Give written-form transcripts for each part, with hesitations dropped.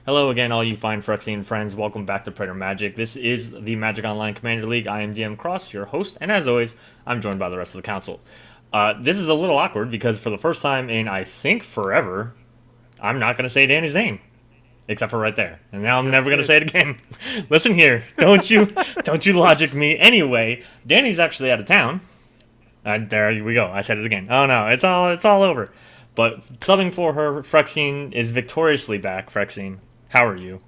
Hello again, all you fine Phyrexian friends. Welcome back to Praetor Magic. This is the MagicOnline Commander League. I am DM Cross, your host, and as always, I'm joined by the rest of the council. This is a little awkward because for the first time in, I think, forever, I'm not going to say Dani's name. Except for right there. And now I'm never going to say it again. Listen here. Don't you logic me. Anyway, Dani's actually out of town. There we go. I said it again. Oh no, it's all over. But subbing for her, Phyrexian is victoriously back. Phyrexian, how are you?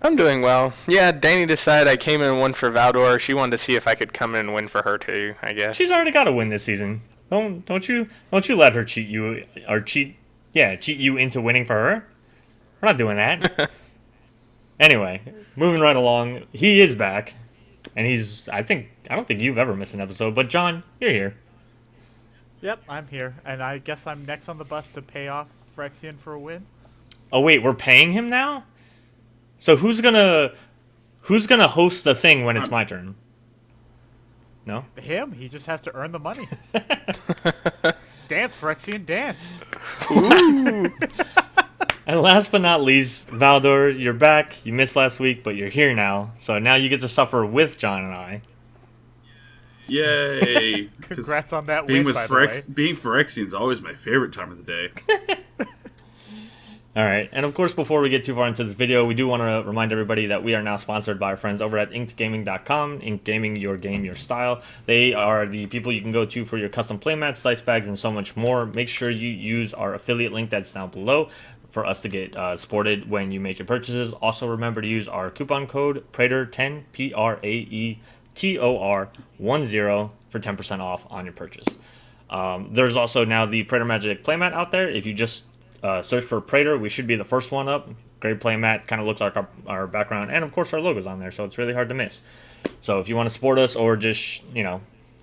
I'm doing well. Yeah, Dani decided I came in and won for Valdor. She wanted to see if I could come in and win for her too, I guess. She's already got a win this season. Don't you let her cheat you or cheat you into winning for her. We're not doing that. Anyway, moving right along. He is back, and I don't think you've ever missed an episode. But John, you're here. Yep, I'm here, and I guess I'm next on the bus to pay off Phyrexian for a win. Oh wait, we're paying him now? So who's gonna host the thing when it's my turn? No? Him? He just has to earn the money. Dance, Phyrexian, dance! Ooh. And last but not least, Valdor, you're back. You missed last week, but you're here now. So now you get to suffer with John and I. Yay! Congrats on that being win, by the way. Being Phyrexian is always my favorite time of the day. Alright, and of course, before we get too far into this video, we do want to remind everybody that we are now sponsored by our friends over at inkedgaming.com. Inked Gaming, your game, your style. They are the people you can go to for your custom playmats, dice bags, and so much more. Make sure you use our affiliate link that's down below for us to get supported when you make your purchases. Also, remember to use our coupon code Praetor10, Praetor10 for 10% off on your purchase. There's also now the Praetor Magic Playmat out there. If you just search for Praetor, we should be the first one up. Great playmat, kind of looks like our background, and of course our logo's on there, so it's really hard to miss. So if you want to support us or just, kind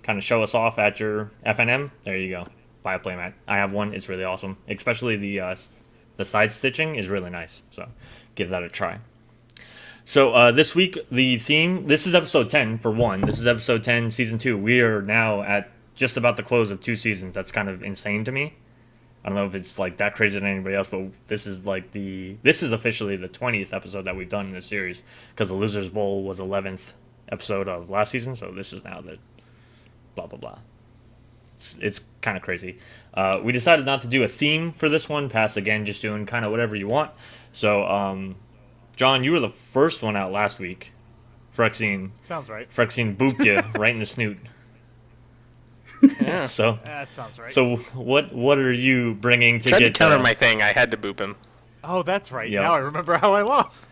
of show us off at your FNM, there you go. Buy a playmat. I have one. It's really awesome. Especially the side stitching is really nice, so give that a try. So this week, the theme, this is episode 10 for one. This is episode 10, season 2. We are now at just about the close of 2 seasons. That's kind of insane to me. I don't know if it's like that crazy to anybody else, but this is officially the 20th episode that we've done in this series, because the Losers Bowl was 11th episode of last season, so this is now the blah blah blah. It's kind of crazy. We decided not to do a theme for this one, past again just doing kind of whatever you want. So John, you were the first one out last week. Phyrexian Sounds right. Phyrexian booped you right in the snoot. Yeah. So That sounds right. So what are you bringing to Tried get? to counter my thing. I had to boop him. Oh, that's right. Yep. Now I remember how I lost.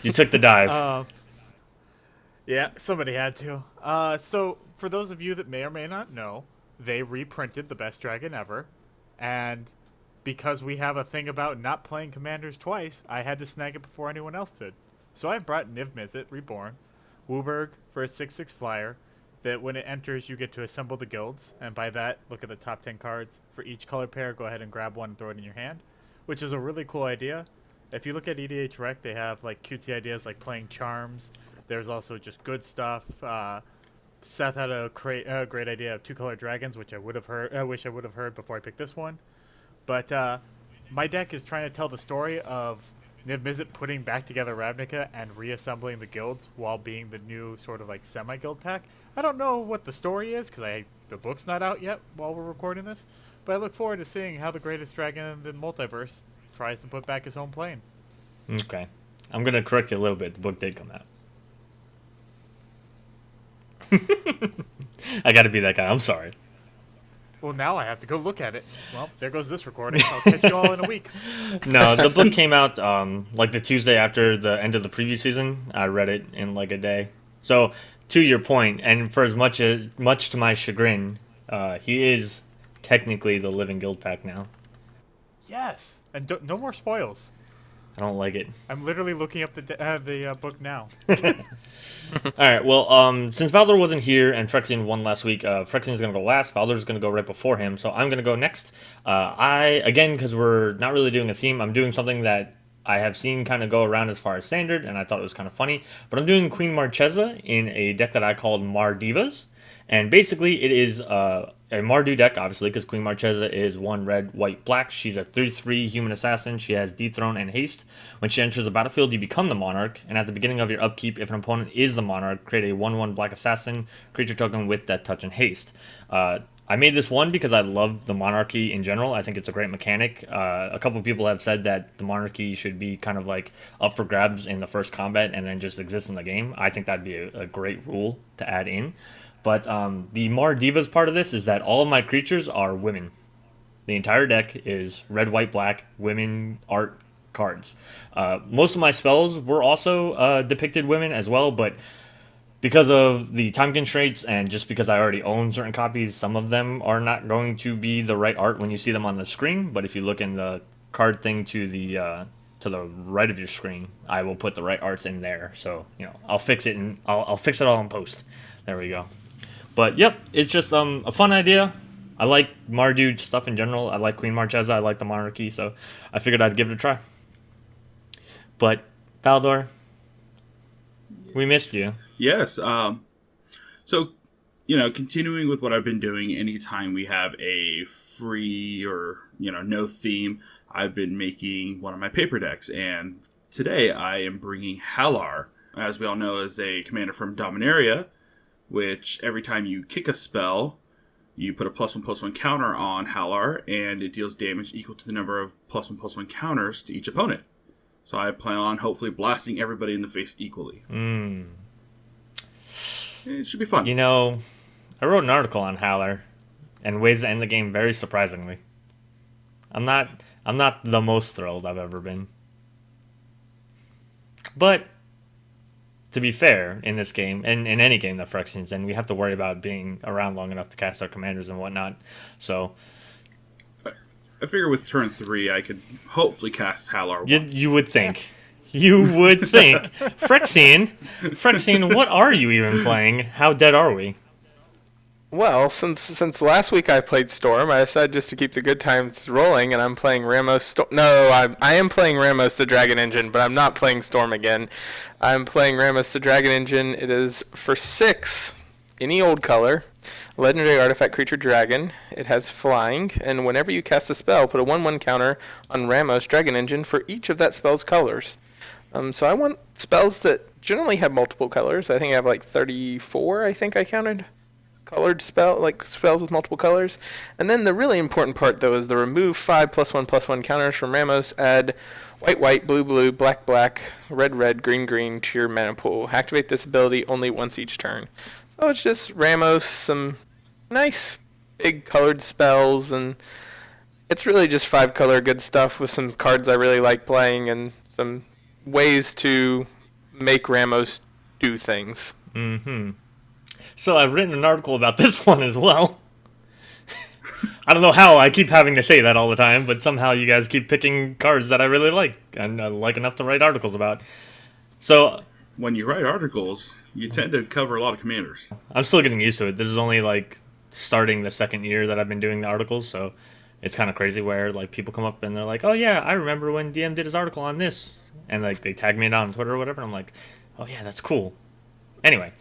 You took the dive. Yeah, somebody had to. So, for those of you that may or may not know, they reprinted The Best Dragon Ever, and because we have a thing about not playing Commanders twice, I had to snag it before anyone else did. So I brought Niv-Mizzet, Reborn, Wooburg for a 6/6 flyer, that when it enters, you get to assemble the guilds, and by that, look at the top 10 cards. For each color pair, go ahead and grab one and throw it in your hand, which is a really cool idea. If you look at EDH Rec, they have like cutesy ideas like playing Charms. There's also just good stuff. Seth had a great idea of 2-color dragons, which I wish I would have heard before I picked this one. But my deck is trying to tell the story of Niv-Mizzet putting back together Ravnica and reassembling the guilds while being the new sort of like semi-guild pack. I don't know what the story is because the book's not out yet while we're recording this, but I look forward to seeing how the greatest dragon in the multiverse tries to put back his home plane. Okay, I'm gonna correct you a little bit. The book did come out. I got to be that guy. I'm sorry. Well, now I have to go look at it. Well, there goes this recording. I'll catch you all in a week. No, the book came out like the Tuesday after the end of the preview season. I read it in like a day. So to your point, and for as much to my chagrin, he is technically the living guild pack now. Yes, and no more spoils. I don't like it. I'm literally looking up the book now. All right. Well, since Valdor wasn't here and Phyrexian won last week, Phyrexian's gonna go last. Valdor's gonna go right before him, so I'm gonna go next. Because we're not really doing a theme, I'm doing something that I have seen kind of go around as far as standard, and I thought it was kind of funny. But I'm doing Queen Marchesa in a deck that I called Mar Divas, And basically, it is a Mardu deck, obviously, because Queen Marchesa is 1 red, white, black. She's a 3/3 human assassin. She has Dethrone and Haste. When she enters the battlefield, you become the Monarch. And at the beginning of your upkeep, if an opponent is the Monarch, create a 1/1 black assassin creature token with Death Touch and Haste. I made this one because I love the Monarchy in general. I think it's a great mechanic. A couple of people have said that the Monarchy should be kind of like up for grabs in the first combat and then just exist in the game. I think that'd be a great rule to add in. But the Mar Divas part of this is that all of my creatures are women. The entire deck is red, white, black, women art cards. Most of my spells were also depicted women as well, but because of the time constraints and just because I already own certain copies, some of them are not going to be the right art when you see them on the screen. But if you look in the card thing to the right of your screen, I will put the right arts in there. So I'll fix it and I'll fix it all in post. There we go. But yep, it's just a fun idea. I like Mardu stuff in general. I like Queen Marchesa. I like the Monarchy. So I figured I'd give it a try. But Valdor, we missed you. Yes. So, continuing with what I've been doing, anytime we have a free or, no theme, I've been making one of my paper decks. And today I am bringing Hallar, as we all know, is a commander from Dominaria, which every time you kick a spell, you put a +1/+1 counter on Hallar, and it deals damage equal to the number of +1/+1 counters to each opponent. So I plan on hopefully blasting everybody in the face equally. It should be fun. I wrote an article on Hallar and ways to end the game very surprisingly. I'm not the most thrilled I've ever been. But to be fair, in this game, and in any game that Phyrexian's in, we have to worry about being around long enough to cast our commanders and whatnot. So I figure with turn 3, I could hopefully cast Hallar once. You would think. You would think. Phyrexian, what are you even playing? How dead are we? Well, since last week I played Storm, I decided just to keep the good times rolling, and I'm playing Ramos. I am playing Ramos the Dragon Engine, but I'm not playing Storm again. I'm playing Ramos the Dragon Engine. It is for 6, any old color, legendary artifact creature dragon. It has flying, and whenever you cast a spell, put a 1/1 counter on Ramos Dragon Engine for each of that spell's colors. So I want spells that generally have multiple colors. I think I have like 34, I think I counted, colored spells with multiple colors. And then the really important part, though, is the remove 5 +1/+1 counters from Ramos. Add white, white, blue, blue, black, black, red, red, green, green to your mana pool. Activate this ability only once each turn. So it's just Ramos, some nice big colored spells, and it's really just 5-color good stuff with some cards I really like playing and some ways to make Ramos do things. So I've written an article about this one as well. I don't know how I keep having to say that all the time, but somehow you guys keep picking cards that I really like and I like enough to write articles about. So when you write articles, you tend to cover a lot of commanders. I'm still getting used to it. This is only like starting the second year that I've been doing the articles, so it's kind of crazy where like people come up and they're like, "Oh yeah, I remember when DM did his article on this," and like they tag me on Twitter or whatever. And I'm like, "Oh yeah, that's cool." Anyway,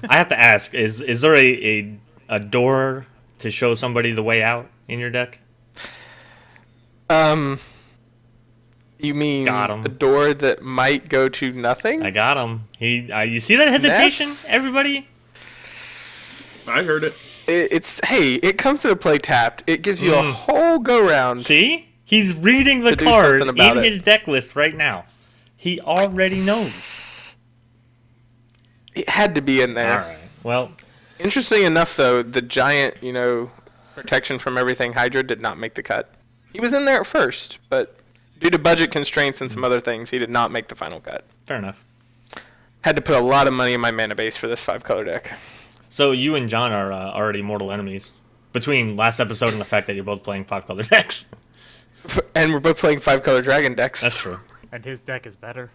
I have to ask: is there a door to show somebody the way out in your deck? You mean Got him. a door that might go to nothing? I got him. You see that hesitation, everybody? I heard it. It comes into play tapped. It gives you a whole go round. See? He's reading the To do card something about in it. his deck list right now. He already knows. It had to be in there. All right. Well, Interesting enough, though, the giant, protection from everything Hydra did not make the cut. He was in there at first, but due to budget constraints and some other things, he did not make the final cut. fair enough. Had to put a lot of money in my mana base for this 5-color deck. So you and John are already mortal enemies. Between last episode and the fact that you're both playing 5-color decks. And we're both playing 5-color dragon decks. That's true. And his deck is better.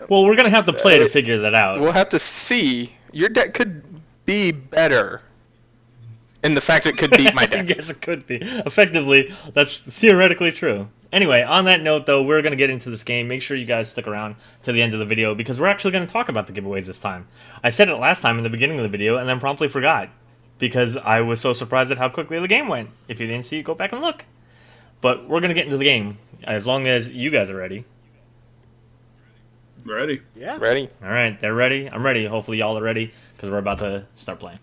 Well, we're going to have to play to figure that out. We'll have to see. Your deck could be better And the fact it could beat my deck. Yes, it could be. Effectively, that's theoretically true. Anyway, on that note, though, we're going to get into this game. Make sure you guys stick around to the end of the video because we're actually going to talk about the giveaways this time. I said it last time in the beginning of the video and then promptly forgot because I was so surprised at how quickly the game went. If you didn't see it, go back and look. But we're going to get into the game as long as you guys are ready. Ready? Yeah. Ready? All right, they're ready. I'm ready. Hopefully y'all are ready because we're about to start playing.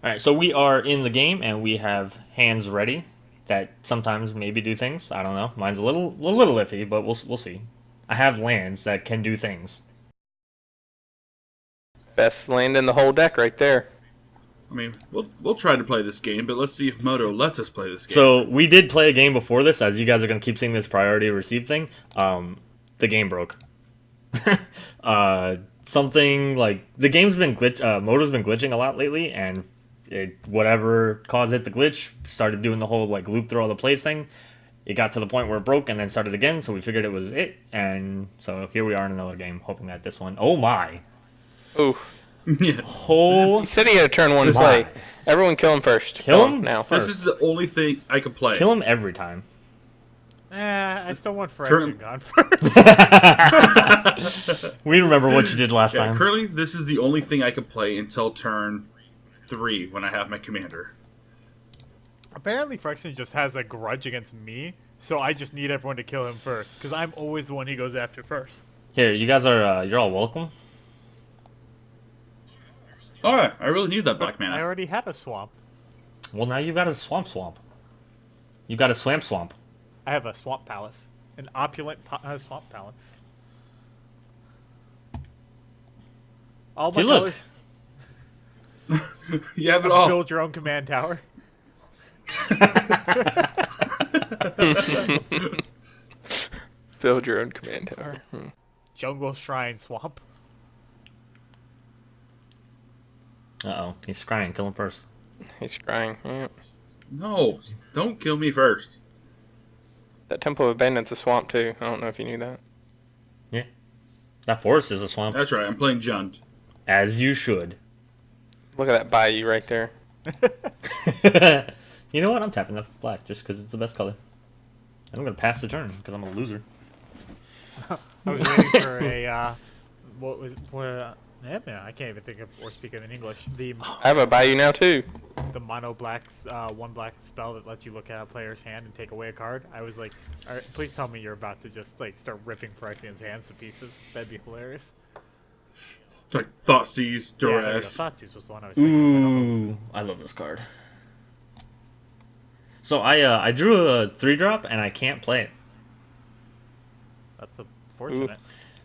All right, so we are in the game and we have hands ready that sometimes maybe do things. I don't know. Mine's a little iffy, but we'll see. I have lands that can do things. Best land in the whole deck right there. I mean, we'll try to play this game, but let's see if Moto lets us play this game. So we did play a game before this, as you guys are going to keep seeing this priority received thing. The game broke. Something like the game's been Moto's been glitching a lot lately, and whatever caused it to glitch started doing the whole like loop through all the plays thing. It got to the point where it broke and then started again, so we figured it was it, and so here we are in another game, hoping that this one. Oh my! Ooh. Yeah. Oh, He said he had a turn one play. Everyone kill him first. Kill him now. first. This is the only thing I can play. Kill him every time. I still want Phyrexian gone first. We remember what you did last Yeah, time. currently, this is the only thing I can play until turn 3 when I have my commander. Apparently, Phyrexian just has a grudge against me, so I just need everyone to kill him first, because I'm always the one he goes after first. Here, you guys are you're all welcome. Alright, I really need that black I mana. already had a swamp. Well, now you've got a swamp. You got a swamp. I have a swamp palace. An opulent swamp palace. All my See, look. colors. You have it all. Build your own command tower. Build your own command tower. Jungle Shrine Swamp. Uh-oh, he's scrying. Kill him first. He's crying. Yeah. No, don't kill me first. That Temple of Abandon's a swamp too. I don't know if you knew that. Yeah. That forest is a swamp. That's right, I'm playing Jund. As you should. Look at that bayou right there. You know what? I'm tapping that black just because it's the best color. And I'm going to pass the turn because I'm a loser. I was waiting for a, I can't even think of or speak of in English. I have a bayou now too. The mono black, one black spell that lets you look at a player's hand and take away a card. I was like, all right, please tell me you're about to just like start ripping Phyrexian's hands to pieces. That'd be hilarious. It's like Thoughtseize, Yeah, there you go. Duress. Thoughtseize was the one I was thinking of. Ooh, I love this card. So I drew a 3-drop and I can't play it That's unfortunate.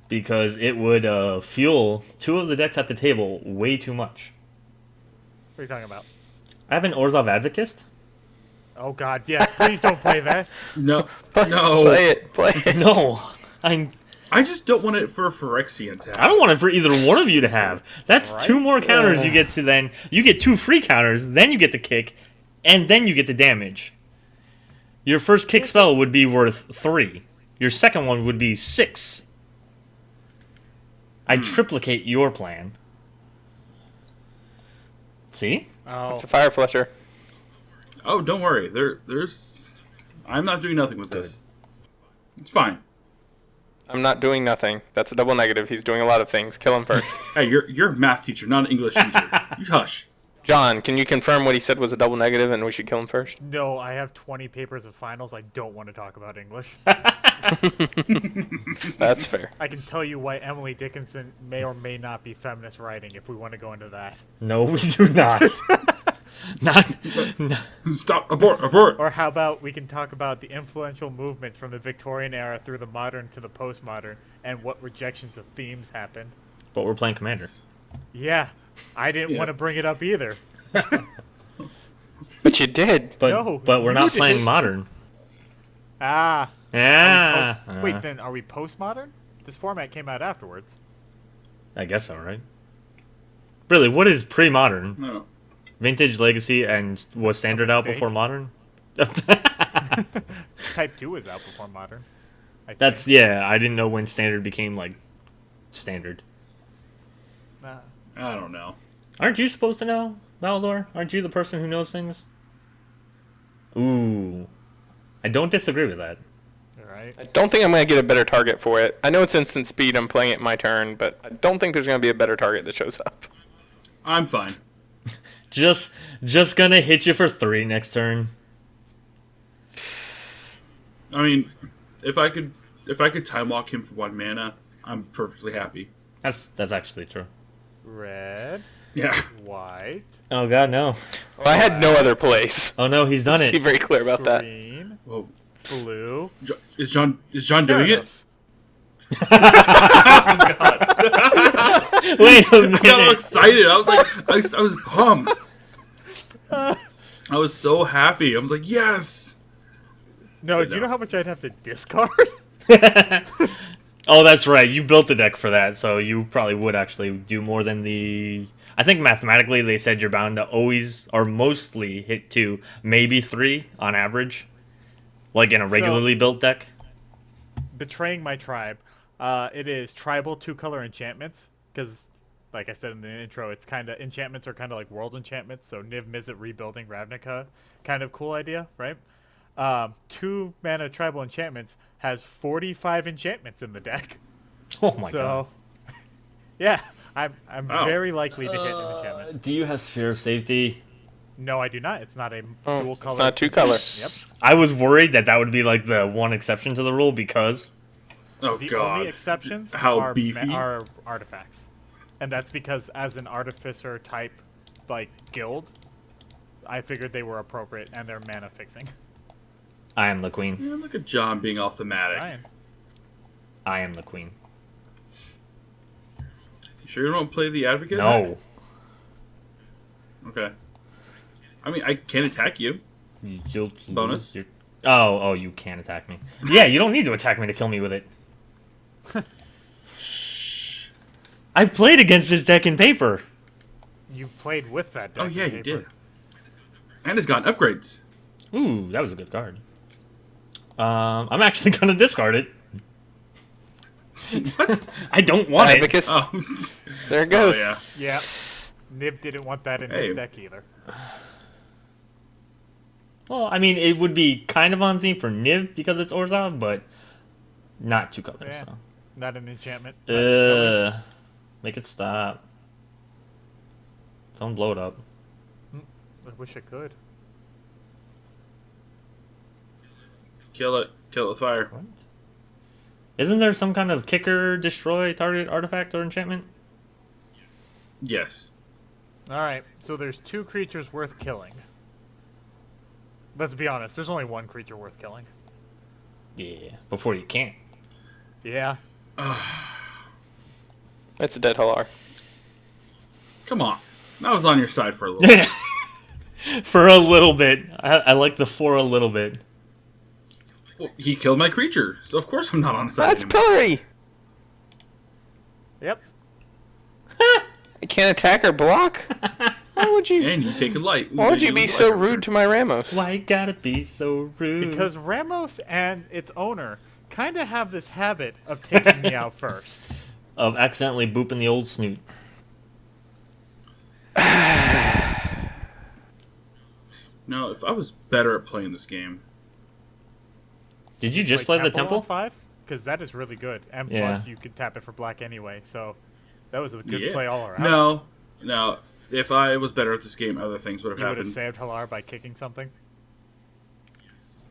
because it would fuel 2 of the decks at the table way too much. What are you talking about? I have an Orzhov Advocist. Oh god, yes, please don't play that. No, no. Play it. No, I just don't want it for a Phyrexian tap. I don't want it for either one of you to have. That's Right? 2 more counters you get to then. You get 2 free counters, then you get the kick, and then you get the damage. Your first kick spell would be worth 3. Your second one would be 6. I triplicate your plan. See? Oh, It's a fire flusher. Oh, don't worry. There's. I'm not doing nothing with this. It's fine. I'm not doing nothing. That's a double negative. He's doing a lot of things. Kill him first. Hey, you're a math teacher, not an English teacher. You hush. John, can you confirm what he said was a double negative and we should kill him first? no, I have 20 papers of finals. I don't want to talk about English. That's fair. I can tell you why Emily Dickinson may or may not be feminist writing if we want to go into that. No, we do not. not. Stop. Abort. Or how about we can talk about the influential movements from the Victorian era through the modern to the postmodern and what rejections of themes happened. But we're playing Commander. Yeah, I didn't Yeah. want to bring it up either. But you did. But No, but we're you not did. playing Modern. Ah. Yeah. Wait, then are we postmodern? This format came out afterwards. I guess so, right? Really, what is pre-modern? No. Vintage, Legacy, and was Standard out mistake. before Modern? Type 2 was out before modern. I That's think. yeah. I didn't know when Standard became like Standard. Nah. I don't know. Aren't you supposed to know? Valdor? Aren't you the person who knows things? Ooh. I don't disagree with that. All right. I don't think I'm going to get a better target for it. I know it's instant speed. I'm playing it my turn, but I don't think there's going to be a better target that shows up. I'm fine. Just gonna hit you for 3 next turn. I mean, if I could time walk him for 1 mana, I'm perfectly happy. That's actually true. Red, Yeah. white, Oh god, no. Well, I had no other place. Oh no, he's done Let's be it. very clear about that. green, Well, blue. is John doing it? Gyarados. Wait a I got all minute. excited. I was like, I was pumped. I was so happy. I was like, yes. No, do you know how much I'd have to discard? Oh, that's right. You built the deck for that, so you probably would actually do more than the... I think mathematically they said you're bound to always or mostly hit 2, maybe 3 on average. Like in a regularly built deck. Betraying my tribe. It is tribal 2-color enchantments, because, like I said in the intro, it's kind of enchantments are kind of like world enchantments. So Niv-Mizzet rebuilding Ravnica, kind of cool idea, right? 2 mana tribal enchantments has 45 enchantments in the deck. Oh my god. So, yeah, I'm Wow. very likely to hit an enchantment. Do you have Sphere of Safety? No, I do not. It's not a Oh, dual color. it's not 2 color. Yep. I was worried that would be like the one exception to the rule because... Oh The god. only exceptions How are, beefy? are artifacts, and that's because as an artificer type, like guild, I figured they were appropriate and they're mana fixing. I am the queen. Yeah, look at John being all thematic. Ryan, I am the queen. You sure you don't play the advocate? No. Okay. I mean, I can attack you. You'll Bonus? Oh, you can attack me. Yeah, you don't need to attack me to kill me with it. I played against this deck in paper. you've played with that deck. Oh yeah, in you paper. did. And it's gotten upgrades. Ooh, that was a good card. I'm actually gonna discard it. What? I don't want it. Abacus. Oh. There it Oh goes. yeah. Yeah, Niv didn't want that in Hey. his deck either. Well, I mean, it would be kind of on theme for Niv because it's Orzhov, but not 2 colors. Yeah. So. Not an enchantment. Not 2 colors. Make it stop. Don't blow it up. I wish I could. Kill it. Kill it with fire. What? Isn't there some kind of kicker, destroy, target, artifact, or enchantment? Yes. All right, so there's 2 creatures worth killing. Let's be honest. There's only 1 creature worth killing. Yeah, before you can't. Yeah. It's a dead Hallar. Come on. I was on your side for a little bit. For a little bit. I like the for a little bit. Well, he killed my creature, so of course I'm not on his side That's anymore. Pillory! Yep. You can't attack or block? Why would you? And you take a light. Why would you be so rude to my Ramos? Why you gotta be so rude? Because Ramos and its owner kind of have this habit of taking me out first. Of accidentally booping the old snoot. No, if I was better at playing this game. Did you just play the temple? 5? Because that is really good. And Yeah. plus, you could tap it for black anyway. So that was a good Yeah. play all around. No. If I was better at this game, other things would have You would have happened. saved Hallar by kicking something.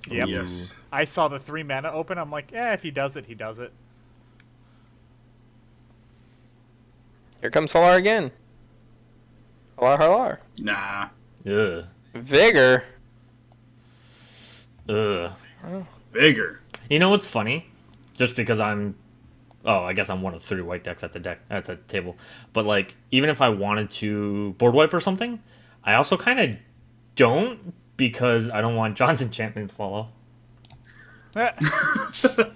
Yep. Yes. I saw the 3 mana open. I'm like, if he does it, he does it. Here comes Hallar again. Hallar. Nah. Ugh. Vigor. Ugh. Bigger. You know what's funny? Just because I'm... Oh, I guess I'm one of 3 white decks at the table. But, like, even if I wanted to board wipe or something, I also kind of don't because I don't want John's enchantment to fall off. So,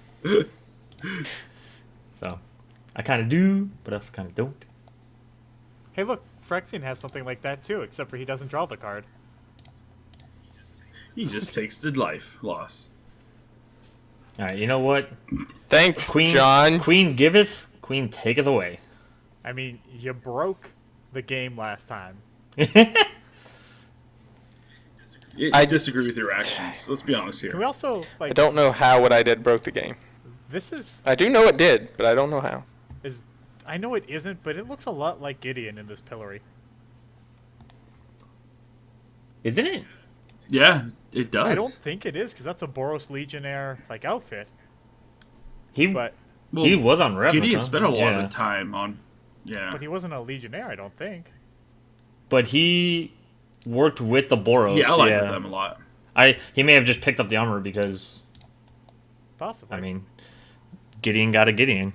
I kind of do, but I also kind of don't. Hey, look. Phyrexian has something like that, too, except for he doesn't draw the card. He just takes the life loss. Alright, you know what? Thanks, Queen, John. Queen giveth, Queen taketh away. I mean, you broke the game last time. I disagree with your actions. Let's be honest Can we here. also I like? don't know how what I did broke the game. This is I do know it did, but I don't know how. I know it isn't, but it looks a lot like Gideon in this pillory. Isn't it? Yeah, it does. I don't think it is because that's a Boros Legionnaire like outfit. He But he was on Replica. Gideon spent a lot yeah. of time on. Yeah. but he wasn't a Legionnaire, I don't think. But he worked with the Boros. He allied with them a lot. He may have just picked up the armor because Possibly. I mean, Gideon got a Gideon.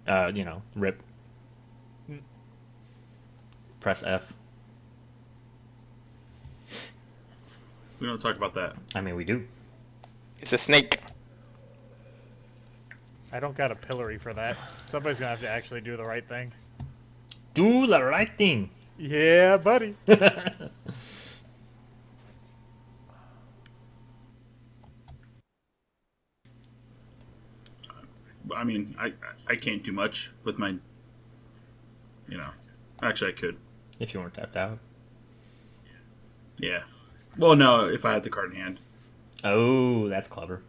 Rip. Press F. We don't talk about that. I mean, we do. It's a snake. I don't got a pillory for that. Somebody's gonna have to actually do the right thing. Do the right thing. Yeah, buddy. I mean, I can't do much with my. Actually, I could. If you weren't tapped out. Yeah. Well, no, if I had the card in hand. Oh, that's clever.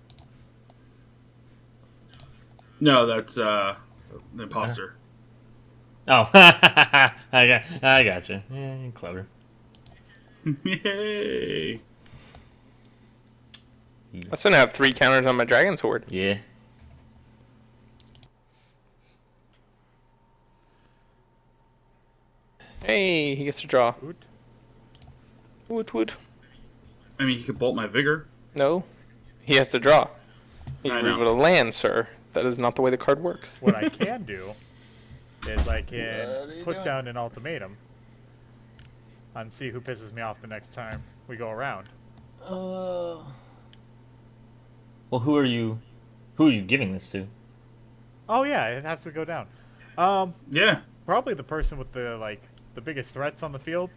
No, that's the imposter. Oh, I gotcha. Yeah, you're clever. Yay! I still have 3 counters on my Dragon's Horde. Yeah. Hey, he gets to draw. Oot. Woot woot. I mean, he could bolt my vigor. No, he has to draw. He's I know. able to land, sir. That is not the way the card works. What I can do is I can put down an ultimatum and see who pisses me off the next time we go around. Well, who are you giving this to? Oh yeah, it has to go down. Yeah. Probably the person with the biggest threats on the field.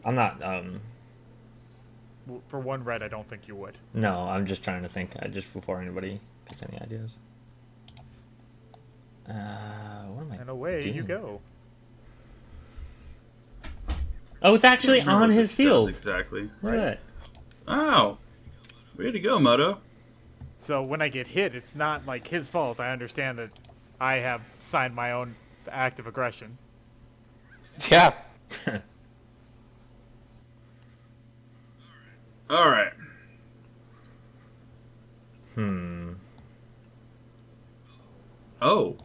I'm not. For 1 red, I don't think you would. No, I'm just trying to think. Just before anybody gets any ideas. What am I? And away you doing? go. Oh, it's actually Remember on what his this does field. exactly. Look at that. Oh. Way to go, Moto. So when I get hit, it's not like his fault. I understand that I have signed my own act of aggression. Yeah. All right. Oh.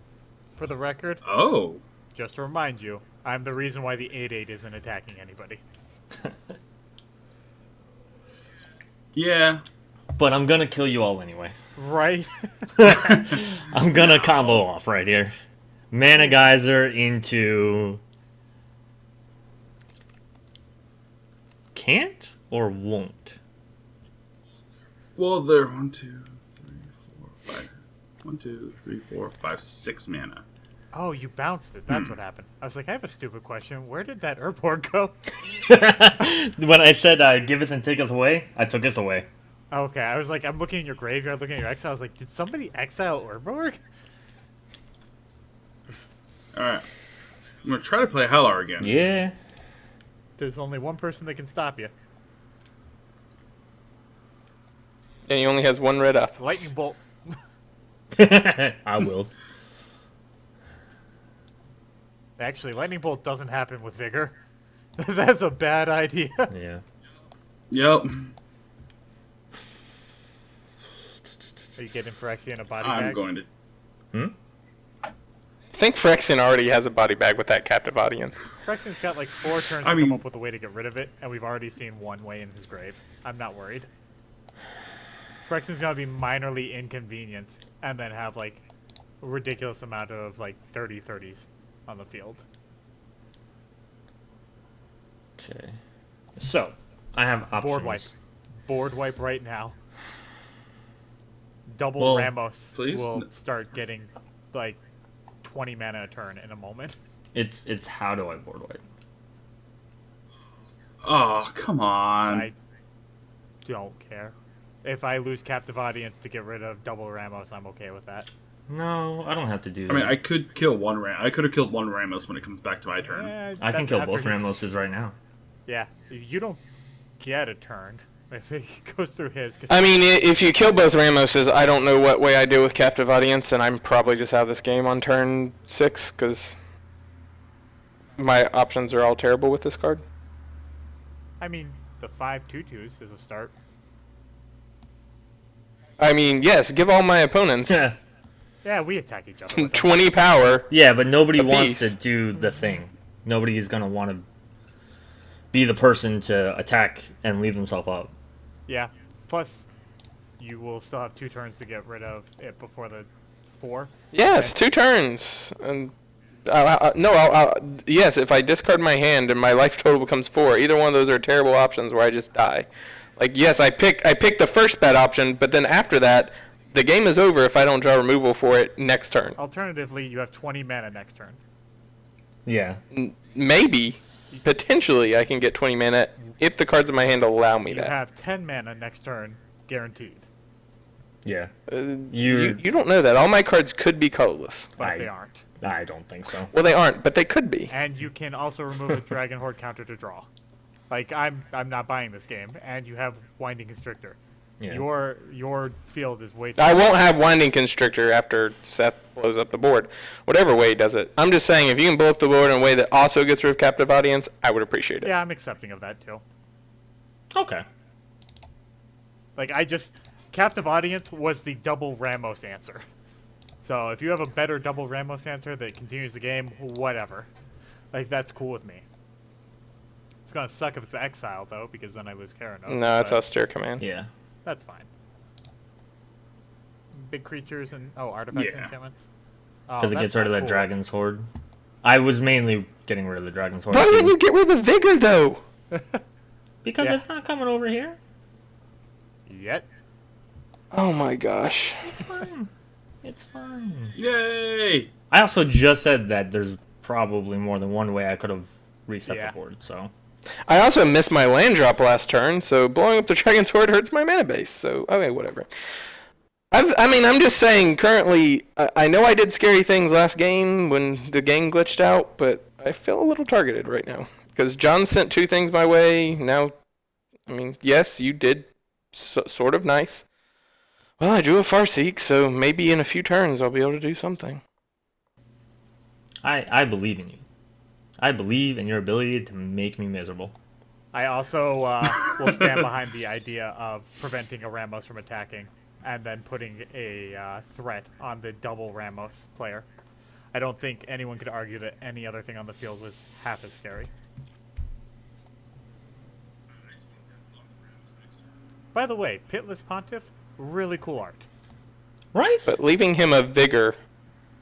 For the record, Oh. just to remind you, I'm the reason why the 8/8 isn't attacking anybody. Yeah. But I'm gonna kill you all anyway. Right? I'm gonna combo off right here. Mana Geyser into... Can't or won't? Well, they're 1, 2, 3, 4, 5. 1, 2, 3, 4, 5, 6 mana. Oh, you bounced it. That's what happened. I was like, I have a stupid question. Where did that Urborg go? When I said giveth and taketh away, I took it away. Okay, I was like, I'm looking in your graveyard, looking at your exile. I was like, did somebody exile Urborg? All right. I'm going to try to play Hallar again. Yeah. There's only one person that can stop you. And he only has 1 red up. Lightning bolt. I will. Actually, lightning bolt doesn't happen with vigor. That's a bad idea. Yeah. Yep. Are you getting Phyrexian a body I'm bag? going to. I think Phyrexian already has a body bag with that captive audience. Phyrexian's got like 4 turns to come up with a way to get rid of it, and we've already seen one way in his grave. I'm not worried. Phyrexian's gonna be minorly inconvenienced, and then have like a ridiculous amount of like 30/30s on the field. Okay. So, I have options. Board wipe. Board wipe right now. Double Well, Ramos please? will start getting like 20 mana a turn in a moment. It's how do I board wipe? Oh, come on. I don't care. If I lose captive audience to get rid of double Ramos, I'm okay with that. No, I don't have to do that. I mean, I could kill one I could have killed one Ramos when it comes back to my turn. I can that's kill after both his- Ramoses right now. Yeah, you don't get a turn if it goes through his. I mean, if you kill both Ramoses, I don't know what way I do with Captive Audience, and I'm probably just out of this game on turn 6, because my options are all terrible with this card. I mean, the 5/2/2s is a start. I mean, yes, give all my opponents Yeah, we attack each other. With them. 20 power. Yeah, but nobody A wants piece. to do the thing. Nobody is going to want to be the person to attack and leave themselves up. Yeah. Plus, you will still have 2 turns to get rid of it before the 4. Yes, 2 turns. And yes, if I discard my hand and my life total becomes 4, either one of those are terrible options where I just die. Like, yes, I pick the first bad option, but then after that, the game is over if I don't draw removal for it next turn. Alternatively, you have 20 mana next turn. Yeah. Maybe, potentially, I can get 20 mana if the cards in my hand allow me You that. have 10 mana next turn, guaranteed. Yeah. You don't know that. All my cards could be colorless. But they aren't. I don't think so. Well, they aren't, but they could be. And you can also remove a Dragon Horde counter to draw. Like, I'm not buying this game. And you have Winding Constrictor. Yeah. Your field is way too... I won't have Winding Constrictor after Seth blows up the board. Whatever way he does it. I'm just saying, if you can blow up the board in a way that also gets rid of Captive Audience, I would appreciate it. Yeah, I'm accepting of that, too. Okay. Like, Captive Audience was the double Ramos answer. So, if you have a better double Ramos answer that continues the game, whatever. Like, that's cool with me. It's gonna suck if it's exile, though, because then I lose Keranos. No, it's but austere command. Yeah. That's fine. Big creatures and... Oh, artifacts and Yeah. enchantments? Because it gets rid of that Dragon's Horde. I was mainly getting rid of the Dragon's Horde. Why too. didn't you get rid of the Vigor, though? Because Yeah. it's not coming over here. Yet. Oh my gosh. It's fine. It's fine. Yay! I also just said that there's probably more than one way I could have reset Yeah. the board, so... I also missed my land drop last turn, so blowing up the Dragon's Horde hurts my mana base, so, okay, whatever. I'm just saying, currently, I know I did scary things last game when the game glitched out, but I feel a little targeted right now. Because John sent 2 things my way, now, I mean, yes, you did sort of nice. Well, I drew a Farseek, so maybe in a few turns I'll be able to do something. I believe in you. I believe in your ability to make me miserable. I also will stand behind the idea of preventing a Ramos from attacking and then putting a threat on the double Ramos player. I don't think anyone could argue that any other thing on the field was half as scary. By the way, Pitless Pontiff, really cool art. Right? But leaving him a Vigor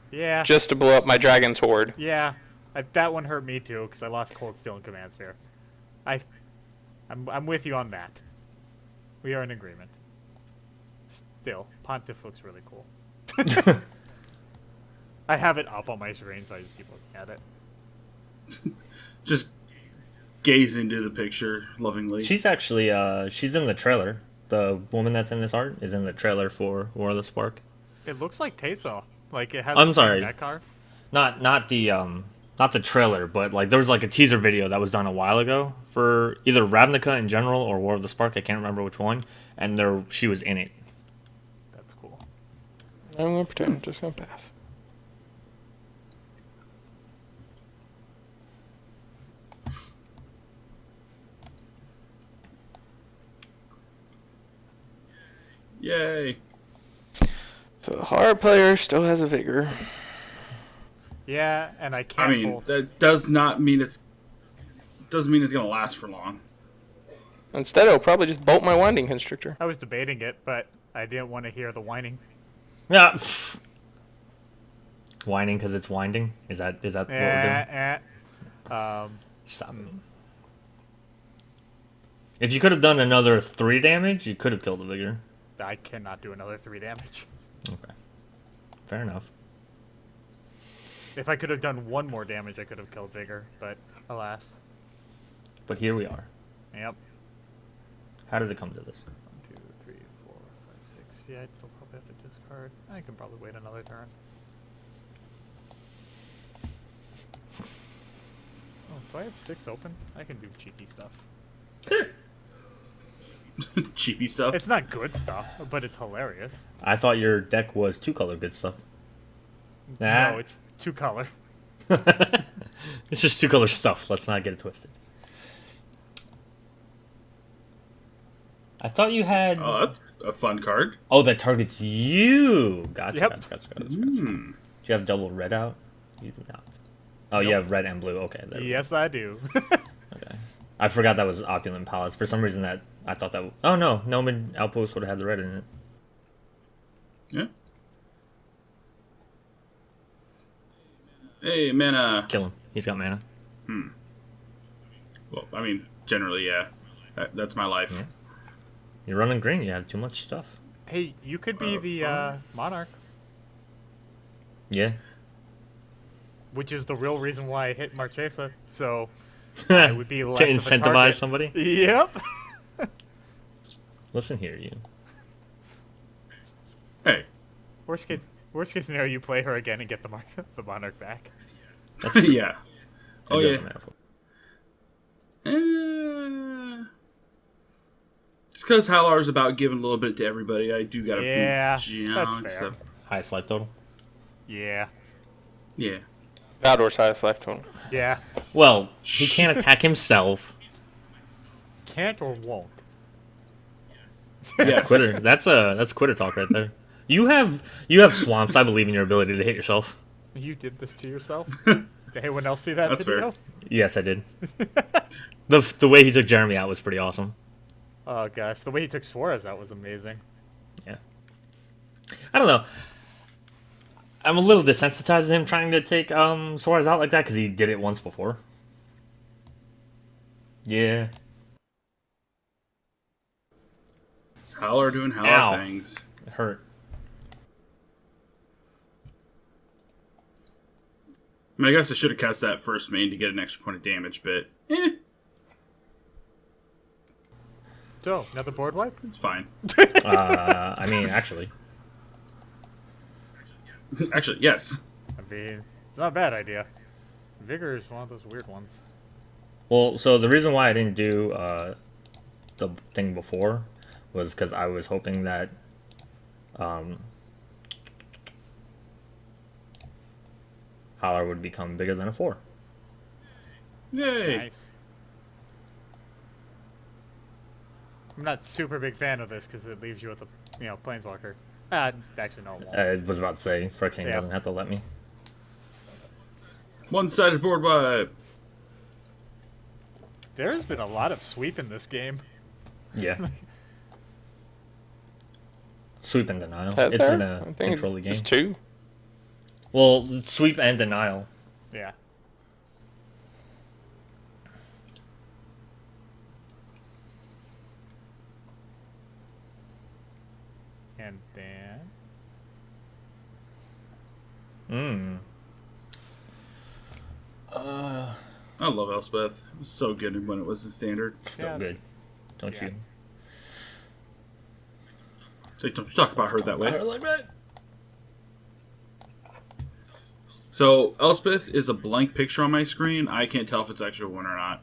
Yeah. just to blow up my Dragon's Horde. Yeah. That one hurt me too because I lost Cold Steel and Command Sphere. I'm with you on that. We are in agreement. Still, Pontiff looks really cool. I have it up on my screen, so I just keep looking at it. Just gaze into the picture lovingly. She's actually, she's in the trailer. The woman that's in this art is in the trailer for War of the Spark. It looks like Teso. Like it has. I'm the sorry. same neck art. Not the trailer, but like there was like a teaser video that was done a while ago for either Ravnica in general or War of the Spark. I can't remember which one, and she was in it. That's cool. I'm gonna pretend I'm just gonna pass. Yay! So the Hallar player still has a Vigor. Yeah, and I I can't. mean, both. that does not mean it's gonna last for long. Instead, I'll probably just bolt my Winding Constrictor. I was debating it, but I didn't want to hear the whining. Yeah. Whining because it's winding. Is that what we're doing? Stop. If you could have done another 3 damage, you could have killed the Vigor. I cannot do another 3 damage. Okay. Fair enough. If I could have done 1 more damage, I could have killed Vigor, but alas. But here we are. Yep. How did it come to this? 1, 2, 3, 4, 5, 6. Yeah, it's still probably probably have to discard. I can probably wait another turn. Oh, do I have 6 open? I can do cheeky stuff. Cheapy stuff. It's not good stuff, but it's hilarious. I thought your deck was 2-color good stuff. No, it's 2 color. It's just 2-color stuff. Let's not get it twisted. I thought you had. Oh, that's a fun card. Oh, that targets you. Gotcha. Yep. Gotcha. Do you have double red out? You do not. Oh, you have red and blue. Okay. There we go. Yes, I do. Okay. I forgot that was Opulent Palace. For some reason, that I thought that. Oh no, Nomad Outpost would have had the red in it. Yeah. Hey, mana. Kill him. He's got mana. Well, I mean, generally, yeah. That's my life. Yeah. You're running green. You have too much stuff. Hey, you could be the Monarch, Yeah. which is the real reason why I hit Marchesa. So it would be less To of a incentivize target. somebody. Yep. Listen here, you. Hey. Worst case scenario, you play her again and get the the Monarch back. Yeah. Oh, I do yeah. have mana for- It's because Hallar's about giving a little bit to everybody. I do got to Yeah, be that's junk, fair. so- Highest life total. Yeah. Yeah. Valdor's highest life total. Yeah. Well, he can't attack himself. Can't or won't. Yes. Quitter. That's quitter talk right there. You have swamps. I believe in your ability to hit yourself. You did this to yourself? Did anyone else see that That's video? fair. Yes, I did. The way he took Jeremy out was pretty awesome. Oh gosh, the way he took Suarez out was amazing. Yeah. I don't know. I'm a little desensitized to him trying to take Suarez out like that because he did it once before. Yeah. It's Hallar doing Hallar Ow. things. It hurt. I mean, I guess I should have cast that first main to get an extra point of damage, but So, another board wipe? it's fine. I mean, actually. Actually, yes. I mean, it's not a bad idea. Vigor is one of those weird ones. Well, so the reason why I didn't do the thing before was because I was hoping that Hallar would become bigger than a 4. Yay. Nice. I'm not super big fan of this because it leaves you with a, Planeswalker. Actually, no, it won't. I was about to say, Phyrexian Yeah. doesn't have to let me. One-sided board wipe. There's been a lot of sweep in this game. Yeah. Sweep and denial. That's It's there? in I a think control game. it's 2. Well, sweep and denial. Yeah. And then... I love Elspeth. It was so good when it was the standard. Still Yeah, good. Don't yeah. you? So don't you talk about her that way. like that. So Elspeth is a blank picture on my screen. I can't tell if it's actually one or not.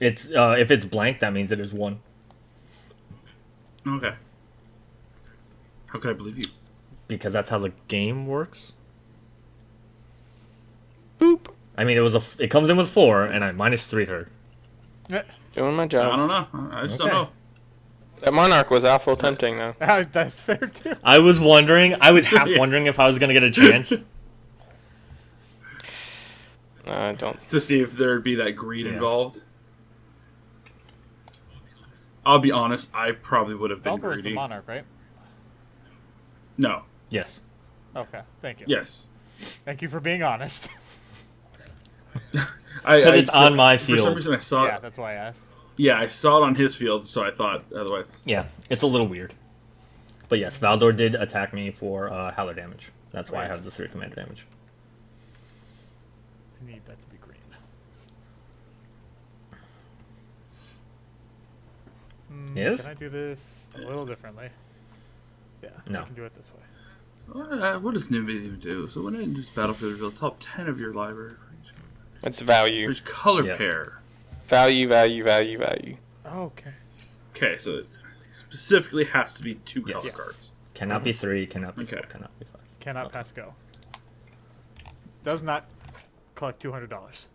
It's if it's blank, that means it is 1. Okay. How could I believe you? Because that's how the game works. Boop. I mean, it comes in with 4, and I -3'd her. Doing my I job. don't know. I just don't Okay. know. That Monarch was awful tempting, though. That's fair, too. I was half Yeah. wondering if I was gonna get a chance. I don't. To see if there'd be that greed Yeah. involved. I'll be honest, I probably would have been Valkyrie is the greedy. Monarch, right? No. Yes. Okay, thank you. Yes. Thank you for being honest. Because it's on my For some field. reason I saw Yeah, it. that's why I asked. Yeah, I saw it on his field, so I thought otherwise. Yeah, it's a little weird. But yes, Valdor did attack me for Hallar damage. That's why I Right. have the 3 commander damage. I need that to be green. If? Can I do this a little differently? Yeah, No. I can do it this way. What does Niv-Mizzet even do? So when it enters battlefield, reveal top 10 of your library. It's value. There's color Yep. pair. Value, value, value, value. Oh, okay. Okay, so it specifically has to be 2 Yes. color Yes. cards. Cannot be 3, cannot be 4, Okay. cannot be 5. Cannot pass go. Does not collect $200.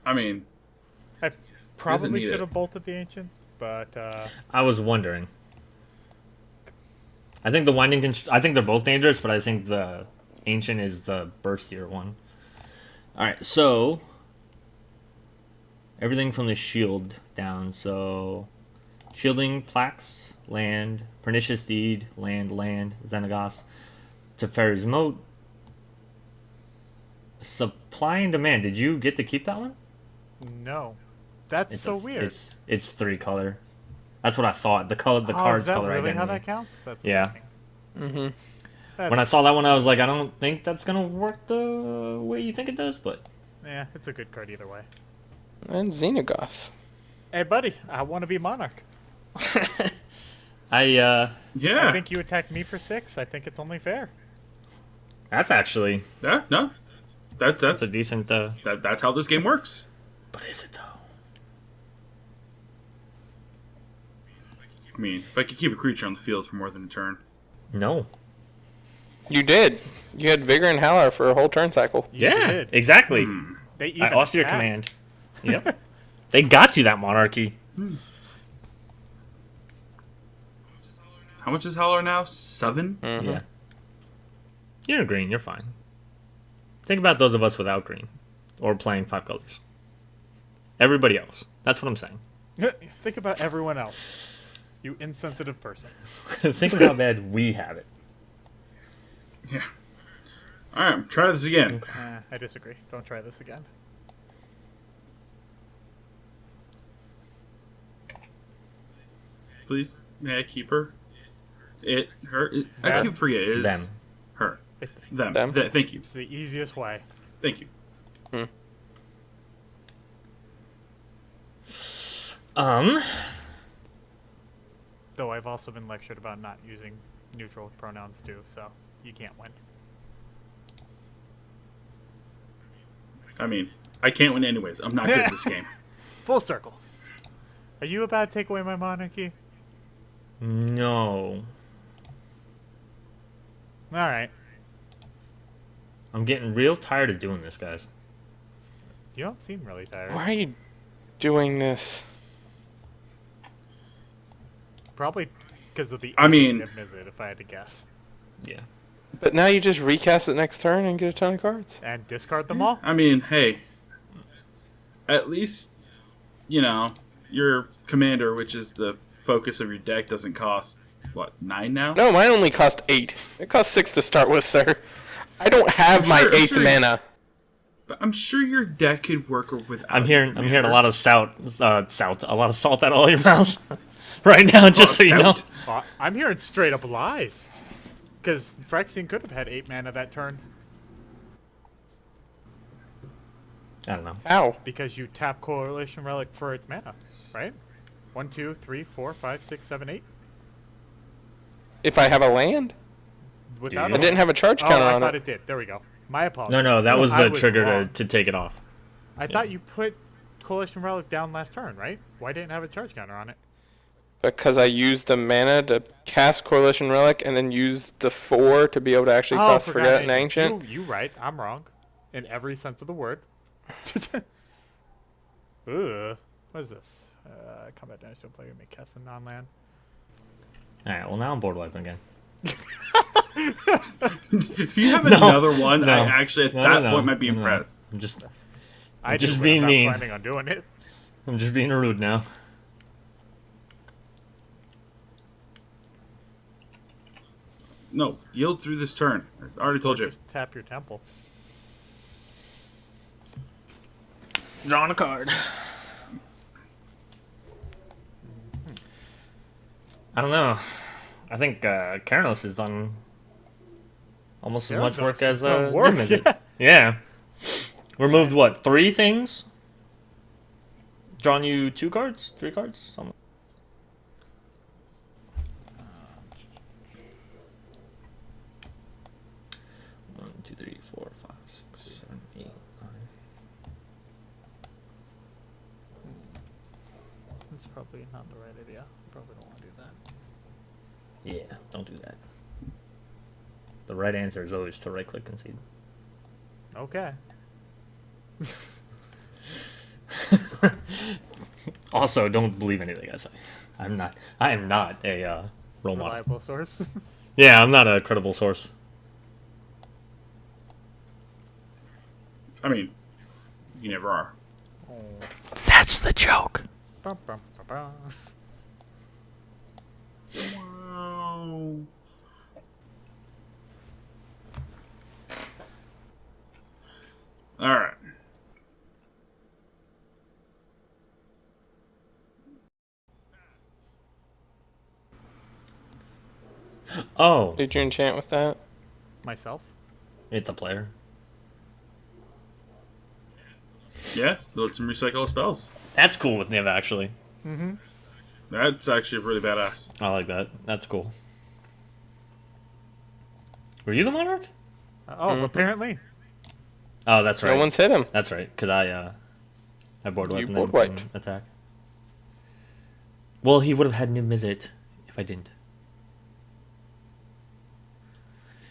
I mean, I probably need should it. have bolted the ancient, but I was wondering. I think the winding I think they're both dangerous, but I think the ancient is the burstier one. Alright, so everything from the shield down. So shielding, plaques, land, pernicious deed, land, Xenagos, Teferi's moat. Supply and demand. Did you get to keep that one? no. That's so weird. It's 3 color. That's what I thought. The color, the Oh, cards is that color really identity. how that counts? That's Yeah. insane. That's, When I saw that one, I was like, I don't think that's gonna work the way you think it does, but yeah, it's a good card either way. And Xenagos. Hey, buddy, I want to be Monarch. yeah, yeah. I think you attacked me for 6. I think it's only fair. that's actually Yeah, no. That's a decent. that's how this game works. But is it though? I mean, if I could keep a creature on the field for more than a turn. No. You did. You had Vigor and Hallar for a whole turn cycle. You Yeah, did. exactly. They even I lost your attacked. command. Yep. They got you that monarchy. How much is Hallar now? 7? Yeah. You're green. You're fine. Think about those of us without green, or playing 5 colors. Everybody else. That's what I'm saying. Think about everyone else. You insensitive person. Think about how bad we have it. Yeah. Alright, try this again. I disagree. Don't try this again. Please, may I keep her? It, her, it, I Them. keep forget. It is Them. her. It- Them. Them. Thank you. It's the easiest way. Thank you. Though I've also been lectured about not using neutral pronouns too, so you can't win. I mean, I can't win anyways. I'm not good at this game. Full circle. Are you about to take away my monarchy? No. Alright. I'm getting real tired of doing this, guys. You don't seem really tired. Why are you doing this? Probably because of the I mean- Niv-Mizzet, if I had to guess. Yeah. But now you just recast it next turn and get a ton of cards. And discard them all? I mean, hey, at least, you know, your commander, which is the focus of your deck, doesn't cost, what, 9 now? No, mine only cost 8. It cost 6 to start with, sir. I don't have my Sure, 8th sure. mana. But I'm sure your deck could work without I'm hearing your a lot of a lot of salt out of all your mouths right now, just so you know. stout. I'm hearing straight up lies. Because Phyrexian could have had 8 mana that turn. I don't know. How? Because you tap Coalition Relic for its mana, right? 1, 2, 3, 4, 5, 6, 7, 8. If I have a land? Without you? I didn't have a charge counter I on thought it. it did. There we go. My apologies. No, that was I the trigger wrong. to take it off. I thought you put Coalition Relic down last turn, right? Why didn't it have a charge counter on it? Because I used the mana to cast Coalition Relic and then used the 4 to be able to actually cast Forget and Ancient. You right. I'm wrong. In every sense of the word. Ugh. What is this? Combat dinosaur player may cast a non-land. Alright, well now I'm board wiping again. If you have another one, no. I actually at No, that no, point might be no. impressed. I'm just I just do, but being I'm not mean. planning on doing it. I'm just being rude now. No, yield through this turn. I already told you. Just tap your temple. Drawing a card. I don't know. I think Keranos has done almost as much Keranos work has as done work, Niv-Mizzet. Yeah. Removed what? 3 things? Drawn you 2 cards? 3 cards? Something. 2, 3, 4, 5, 6, 7, 8, 9. That's probably not the right idea. Probably don't want to do that. Yeah, don't do that. The right answer is always to right-click concede. Okay. Also, don't believe anything I say. I am not a role model. Reliable source. Yeah, I'm not a credible source. I mean, you never are. Oh. That's the joke. Bum, bum, bum, bum. Wow. All right. Oh, Did you enchant with that? Myself? it's a player. Yeah, lets him recycle spells. That's cool with Niv, actually. Mm-hmm. That's actually really badass. I like that. That's cool. Were you the Monarch? Oh, apparently. Oh, that's right. No one's hit him. That's right, because I board wiped You and board then wiped. attack. Well, he would have had Niv-Mizzet if I didn't.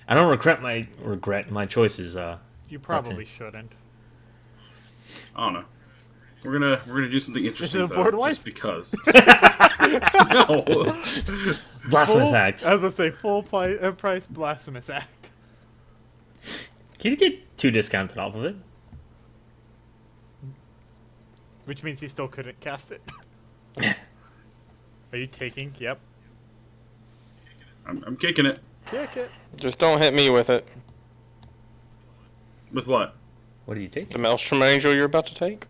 I don't regret my choices. You probably shouldn't. I don't know. We're gonna do something interesting a though, board wipe? just because. No. Blasphemous act. I was gonna say full price blasphemous act. Can you get 2 discounted off of it? Which means he still couldn't cast it. Are you taking? Yep. I'm kicking it. Kick it. Just don't hit me with it. With what? What are you The taking? Maelstrom Angel you're about to take?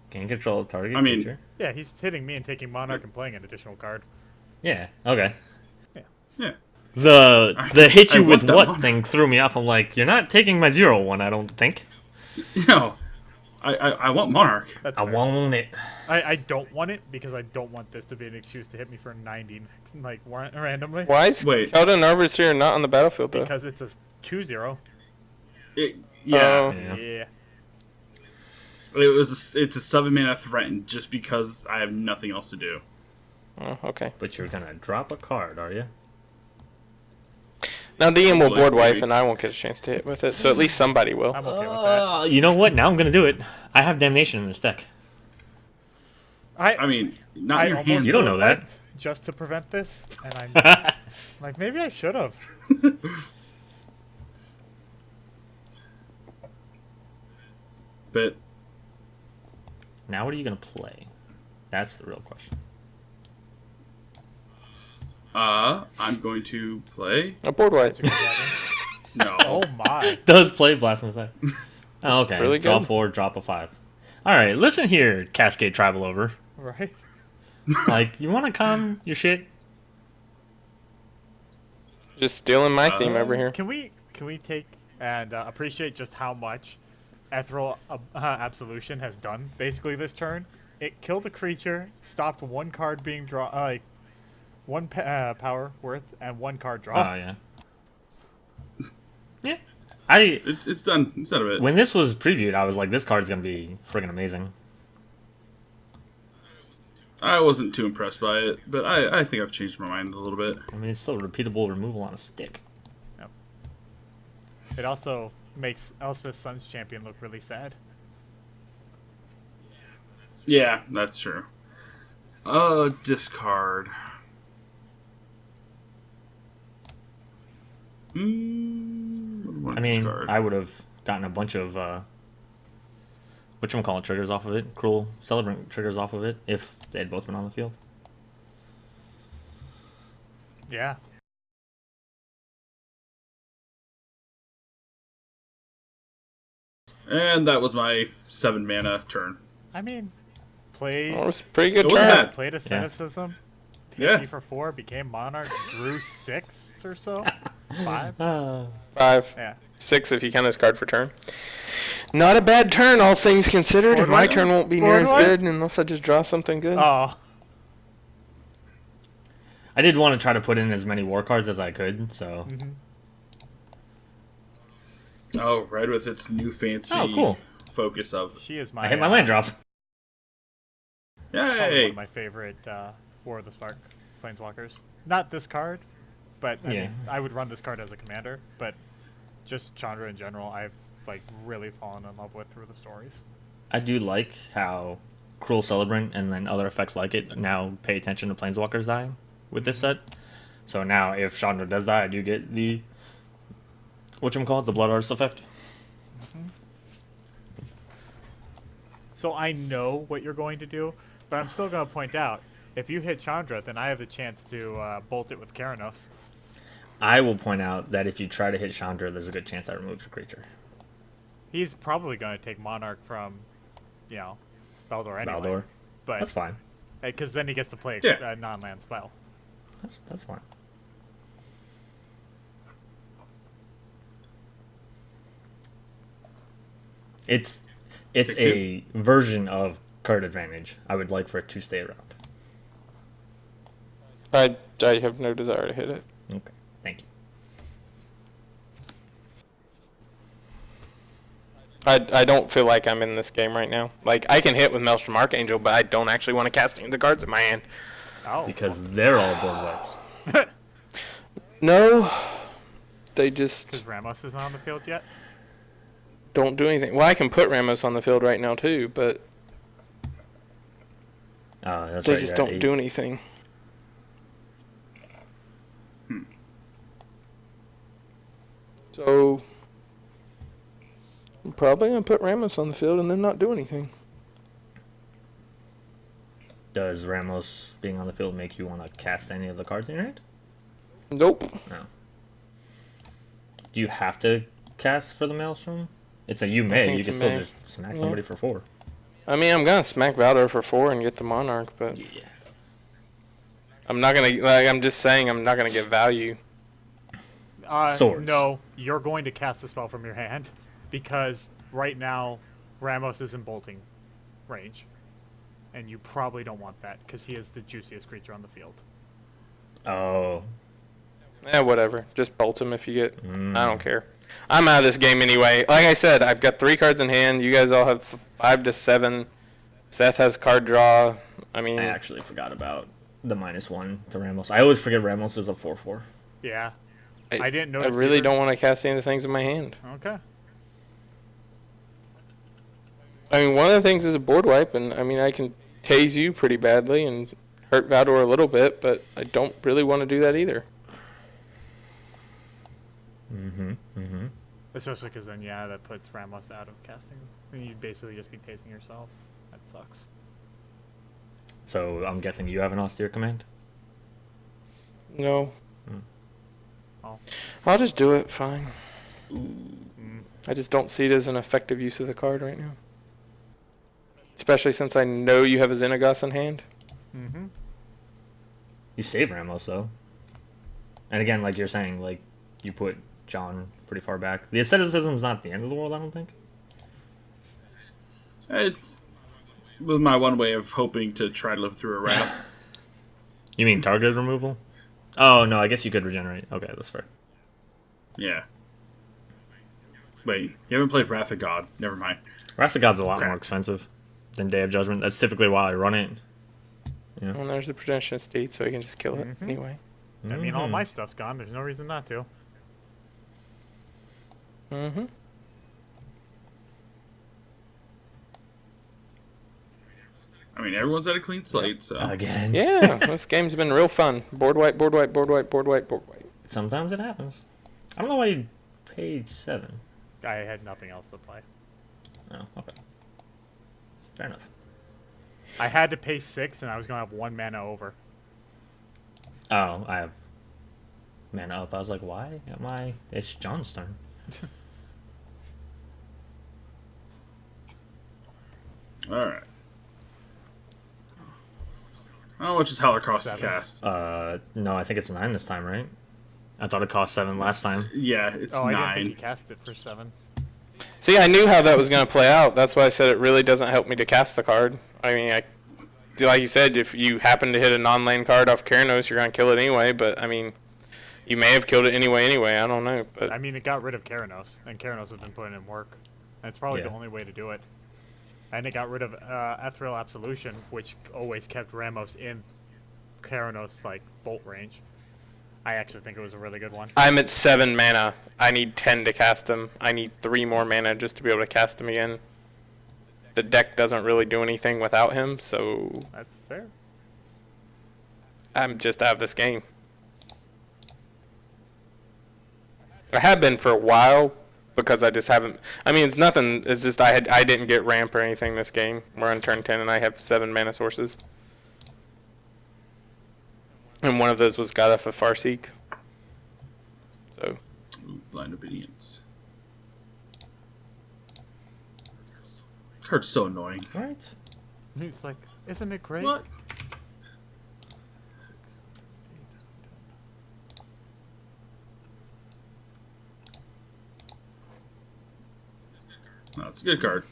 Can you control the target I mean- creature? Yeah, he's hitting me and taking Monarch and playing an additional card. Yeah. Okay. Yeah. The hit you I with want that what Monarch. thing threw me off. I'm like, you're not taking my 0/1, I don't think. No. I want Monarch. That's I fair. want it. I don't want it because I don't want this to be an excuse to hit me for 90 like randomly. Why is Wait. Keldon Overseer not on the battlefield though? Because it's a 2-0. Yeah. Oh. Yeah. It's a 7-mana threat just because I have nothing else to do. Oh, okay. But you're gonna drop a card, are you? Now DM will Like, board wipe maybe. and I won't get a chance to hit with it, so at least somebody will. I'm okay with that. You know what? Now I'm gonna do it. I have Damnation in this deck. I mean, not I in your almost hands. You don't know that. wiped just to prevent this, and I'm like, maybe I should have. But Now what are you gonna play? That's the real question. I'm going to play. A board wipe. It's a good dragon. No. Oh my! Does play Blasphemous Act. Oh, okay. Really Draw good. 4, drop a 5. Alright, listen here, Cascade Travel Over. Right? Like, you wanna calm your shit? Just stealing my theme over here. Can we take and appreciate just how much Ethereal Absolution has done basically this turn? It killed a creature, stopped one card being drawn, like one power worth, and one card draw. Oh, yeah. Yeah. I It's done. It's done a bit. When this was previewed, I was like, this card's gonna be friggin' amazing. I wasn't too impressed by it, but I think I've changed my mind a little bit. I mean, it's still repeatable removal on a stick. It also makes Elspeth's Sun's Champion look really sad. Yeah, that's true. Discard. I mean, I would have gotten a bunch of whatchamacallit triggers off of it, Cruel Celebrant triggers off of it, if they had both been on the field. Yeah. And that was my 7-mana turn. I mean, played That was a pretty good It wasn't turn. bad. played a cynicism. Yeah. Me for 4, became Monarch, drew 6 or so. 5. 5. Yeah. 6 if you count his card for turn. Not a bad turn, all things considered. Board My wipe? turn won't be Board near as wipe? good unless I just draw something good. Oh, I did want to try to put in as many war cards as I could, so. Oh, Red with its new fancy cool. focus of. She is my. I hit my land drop. Probably one Yay! of my favorite War of the Spark Planeswalkers. Not this card, but I mean, I would run this card as a commander. But just Chandra in general, I've like really fallen in love with through the stories. I do like how Cruel Celebrant and then other effects like it now pay attention to Planeswalkers dying with this set. So now if Chandra does die, I do get the whatchamacallit, the Blood Artist effect. So I know what you're going to do, but I'm still going to point out, if you hit Chandra, then I have the chance to bolt it with Keranos. I will point out that if you try to hit Chandra, there's a good chance I remove a creature. He's probably going to take Monarch from, you know, Baldor anyway. Baldor. But That's fine. because then he gets to play Yeah. a non-land spell. That's fine. It's a version of card advantage. I would like for it to stay around. I have no desire to hit it. Okay, thank you. I don't feel like I'm in this game right now. Like, I can hit with Maelstrom Archangel, but I don't actually want to cast any of the cards in my hand. Oh. Because they're all board wipes. No, they just Because Ramos isn't on the field yet? don't do anything. Well, I can put Ramos on the field right now too, but That's they right, just you're don't at do 8. anything. So I'm probably gonna put Ramos on the field and then not do anything. Does Ramos being on the field make you want to cast any of the cards in your hand? Nope. No. Do you have to cast for the Maelstrom? It's a you may. think You it's can a still may. just smack Yeah. somebody for 4. I mean, I'm gonna smack Valdor for 4 and get the Monarch, but Yeah. I'm not gonna. Like, I'm just saying, I'm not gonna get value. Swords. No, you're going to cast the spell from your hand because right now Ramos is in bolting range. And you probably don't want that because he is the juiciest creature on the field. Oh. Whatever. Just bolt him if you get. I don't care. I'm out of this game anyway. Like I said, I've got 3 cards in hand. You guys all have 5 to 7. Seth has card draw. I mean, I actually forgot about the -1 to Ramos. I always forget Ramos is a 4/4. Yeah. I didn't notice. I really either. don't want to cast any of the things in my hand. Okay. I mean, one of the things is a board wipe, and I mean, I can tase you pretty badly and hurt Valdor a little bit, but I don't really want to do that either. Especially because then, yeah, that puts Ramos out of casting. Then you'd basically just be tasing yourself. That sucks. So I'm guessing you have an austere command? No. Oh. I'll just do it. Fine. I just don't see it as an effective use of the card right now. Especially since I know you have a Xenagos in hand. Mm-hmm. You save Ramos, though. And again, like you're saying, like, you put John pretty far back. The asceticism's not the end of the world, I don't think. It was my one way of hoping to try to live through a wrath. You mean target removal? Oh, no, I guess you could regenerate. Okay, that's fair. Yeah. Wait, you haven't played Wrath of God. Never mind. Wrath of God's a lot Okay. more expensive than Day of Judgment. That's typically why I run it. And there's the Protection State, so you can just kill it anyway. I mean, all my stuff's gone. There's no reason not to. Mm-hmm. I mean, everyone's at a clean slate, so. Again. Yeah, this game's been real fun. Board wipe, board wipe, board wipe, board wipe, board wipe. Sometimes it happens. I don't know why you paid 7. I had nothing else to play. Oh, okay. Fair enough. I had to pay 6, and I was going to have 1 mana over. Oh, I have mana up. I was like, why am I? It's John's turn. Alright. How much is Hallar cost to 7. cast? No, I think it's 9 this time, right? I thought it cost 7 last time. Yeah, it's I didn't think 9. he cast it for 7. See, I knew how that was going to play out. That's why I said it really doesn't help me to cast the card. I mean, like you said, if you happen to hit a non-lane card off Keranos, you're gonna kill it anyway. But I mean, you may have killed it anyway. I don't know. But I mean, it got rid of Keranos, and Keranos has been putting in work. And it's probably Yeah. the only way to do it. And it got rid of Ethereal Absolution, which always kept Ramos in Keranos like bolt range. I actually think it was a really good one. I'm at 7 mana. I need 10 to cast him. I need 3 more mana just to be able to cast him again. The deck doesn't really do anything without him, so That's fair. I'm just out of this game. I have been for a while because I just haven't. I mean, it's nothing. It's just I didn't get ramp or anything this game. We're on turn 10 and I have 7 mana sources. And one of those was got off of Farseek. So Ooh, blind obedience. Card's so annoying. Right. He's like, isn't it great? What? No, it's a good card.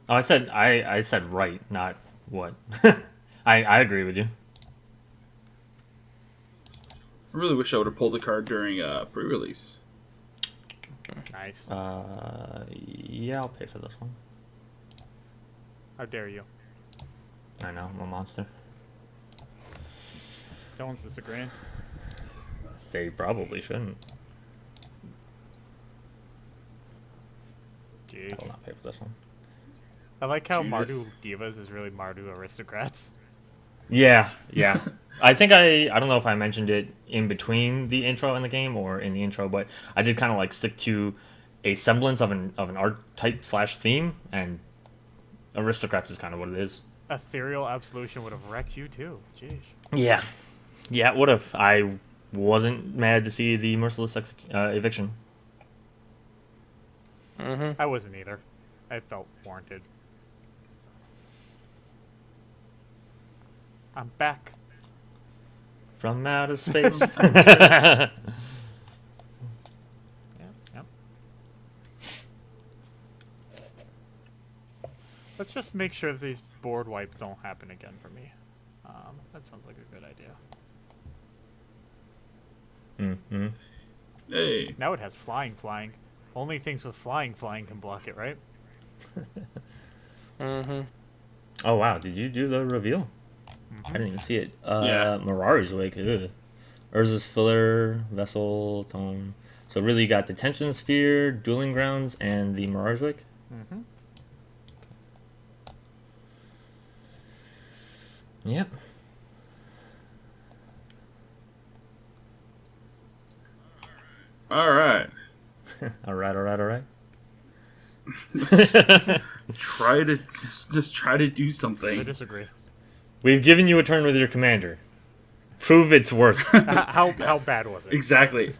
Oh, I said right, not what. I agree with you. I really wish I would have pulled the card during pre-release. Nice. Yeah, I'll pay for this one. How dare you? I know, I'm a monster. No one's disagreeing. They probably shouldn't. Gee. I will not pay for this one. I like how Judith. Mardu Divas is really Mardu Aristocrats. Yeah. I think I don't know if I mentioned it in between the intro and the game or in the intro, but I did kind of like stick to a semblance of an archetype / theme, and Aristocrats is kind of what it is. Ethereal Absolution would have wrecked you too. Jeez. Yeah, it would have. I wasn't mad to see the merciless eviction. I wasn't either. I felt warranted. I'm back. From outer space. Yep. Let's just make sure that these board wipes don't happen again for me. That sounds like a good idea. Mm-hmm. Hey. Now it has flying. Only things with flying can block it, right? Oh wow, did you do the reveal? I didn't even see it. Yeah. Mirari's Wake. Ugh. Urza's Filler, Vessel, Tome. So really you got Detention Sphere, Dueling Grounds, and the Mirari's Wake? Mm-hmm. Yep. All right. Alright. Try to just try to do I something. disagree. We've given you a turn with your commander. Prove its worth. How bad was it? Exactly.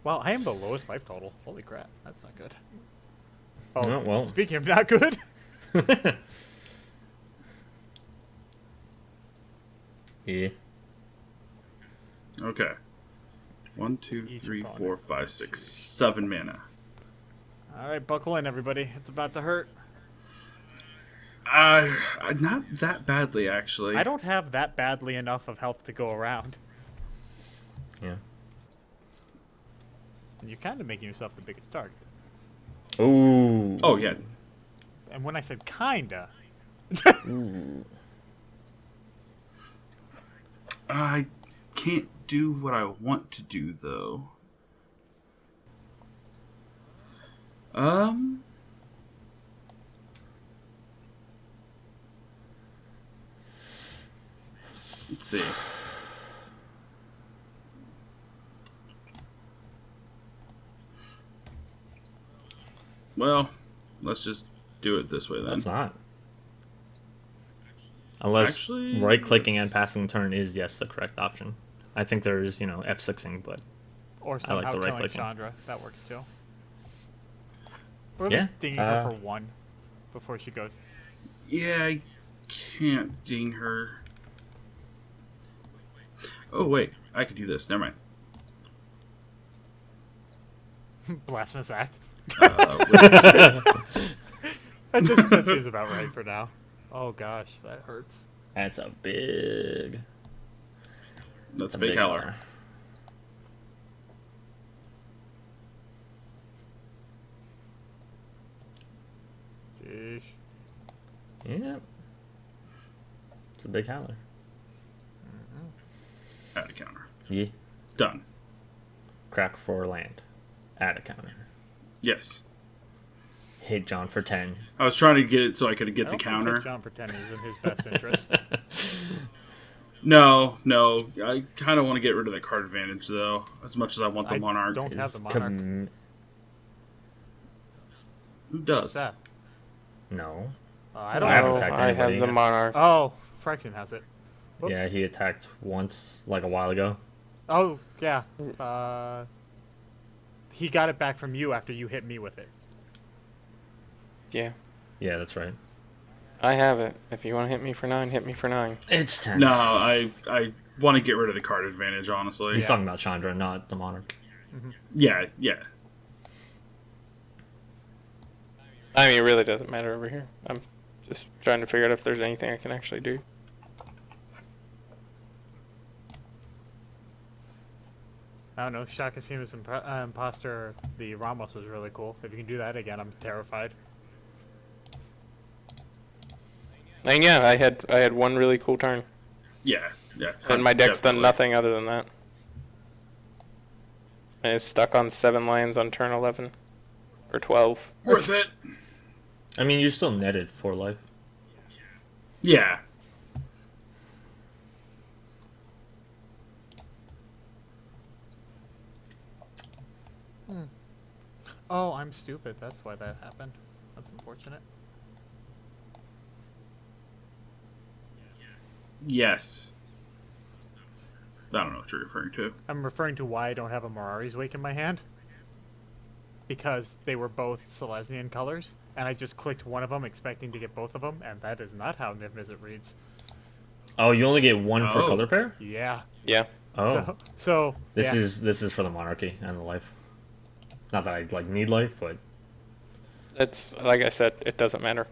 Wow, I am the lowest life total. Holy crap, that's not good. Oh, Oh, well. speaking of not good, Yeah. Okay. 1, 2, Each 3, opponent. 4, 5, 6, 7 mana. all right, buckle in, everybody. It's about to hurt. Not that badly actually. I don't have that badly enough of health to go around. Yeah. And you're kind of making yourself the biggest target. Ooh. Oh yeah. And when I said kinda, I can't do what I want to do though. Let's see. Well, let's just do it this way then. That's not. Unless Actually, right-clicking and let's- passing the turn is, yes, the correct option. I think there's, F6ing, but... or somehow the right killing clicking. Chandra, that works too. Or at Yeah, least dinging her for one before she goes. Yeah, I can't ding her. Oh wait, I could do this. Never mind. Blasphemous act. Wait. That seems about right for now. Oh gosh, that hurts. That's a big. That's a big Hallar. Jeez. Yeah. It's a big Hallar. Add a counter. Yeah. Done. Crack for land. Add a counter. Yes. Hit John for 10. I was trying to get it so I could get I the don't counter. think John for 10 is in his best interest. No. I kind of want to get rid of that card advantage, though, as much as I want the Monarch. I don't have the Monarch. Who does? That? No. I don't I haven't know. attacked I anybody have the yet. Monarch. Oh, Phyrexian has it. Whoops. Yeah, he attacked once, like a while ago. Oh, yeah. He got it back from you after you hit me with it. Yeah. Yeah, that's right. I have it. If you want to hit me for 9, hit me for 9. It's 10. No, I want to get rid of the card advantage, honestly. He's talking about Chandra, not the Monarch. Yeah. I mean, it really doesn't matter over here. I'm just trying to figure out if there's anything I can actually do. I don't know. Shakasima's imposter, the Ramos was really cool. If you can do that again, I'm terrified. And yeah, I had one really cool turn. Yeah. And my deck's done Definitely. nothing other than that. And it's stuck on 7 lands on turn 11. Or 12. Worth it. I mean, you still netted 4 life. Yeah. Oh, I'm stupid. That's why that happened. That's unfortunate. Yes. I don't know what you're referring to. I'm referring to why I don't have a Mirari's Wake in my hand. Because they were both Selesnyan colors, and I just clicked one of them expecting to get both of them, and that is not how Niv-Mizzet reads. Oh, you only get 1 per Oh. color pair? Yeah. Oh. So This yeah. is for the monarchy and the life. Not that I like need life, but It's, like I said, it doesn't matter.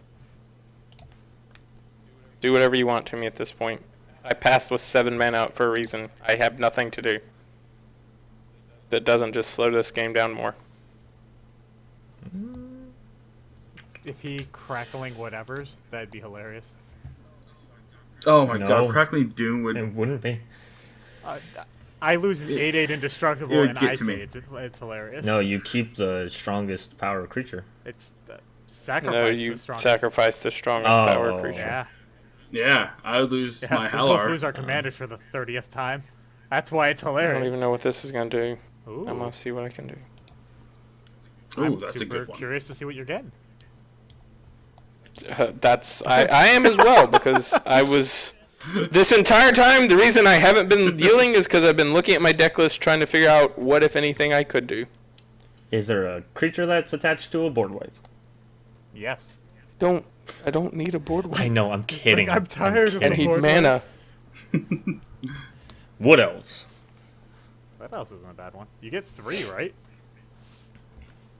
Do whatever you want to me at this point. I passed with 7 men out for a reason. I have nothing to do. That doesn't just slow this game down more. If he crackling whatevers, that'd be hilarious. Oh my No. god, Crackling Doom would... it wouldn't be. I lose an 8/8 indestructible, it would and get I to say me. it's hilarious. No, you keep the strongest power creature. It's No, sacrifice you the strongest. sacrifice the strongest Oh. power creature. Yeah. Yeah, I would lose Yeah, my we both Hallar. lose our commanders for the 30th time. That's why it's I don't hilarious. even know what this is going to do. Ooh, I'm going to see what I can do. Ooh, I'm that's a super good one. curious to see what you're getting. I am as well, because I was... This entire time, the reason I haven't been dealing is because I've been looking at my deck list trying to figure out what, if anything, I could do. Is there a creature that's attached to a board wipe? Yes. I don't need a board wipe. I know, I'm kidding. I'm tired of I the need board mana. wipes. Wood elves. That else isn't a bad one. You get 3, right?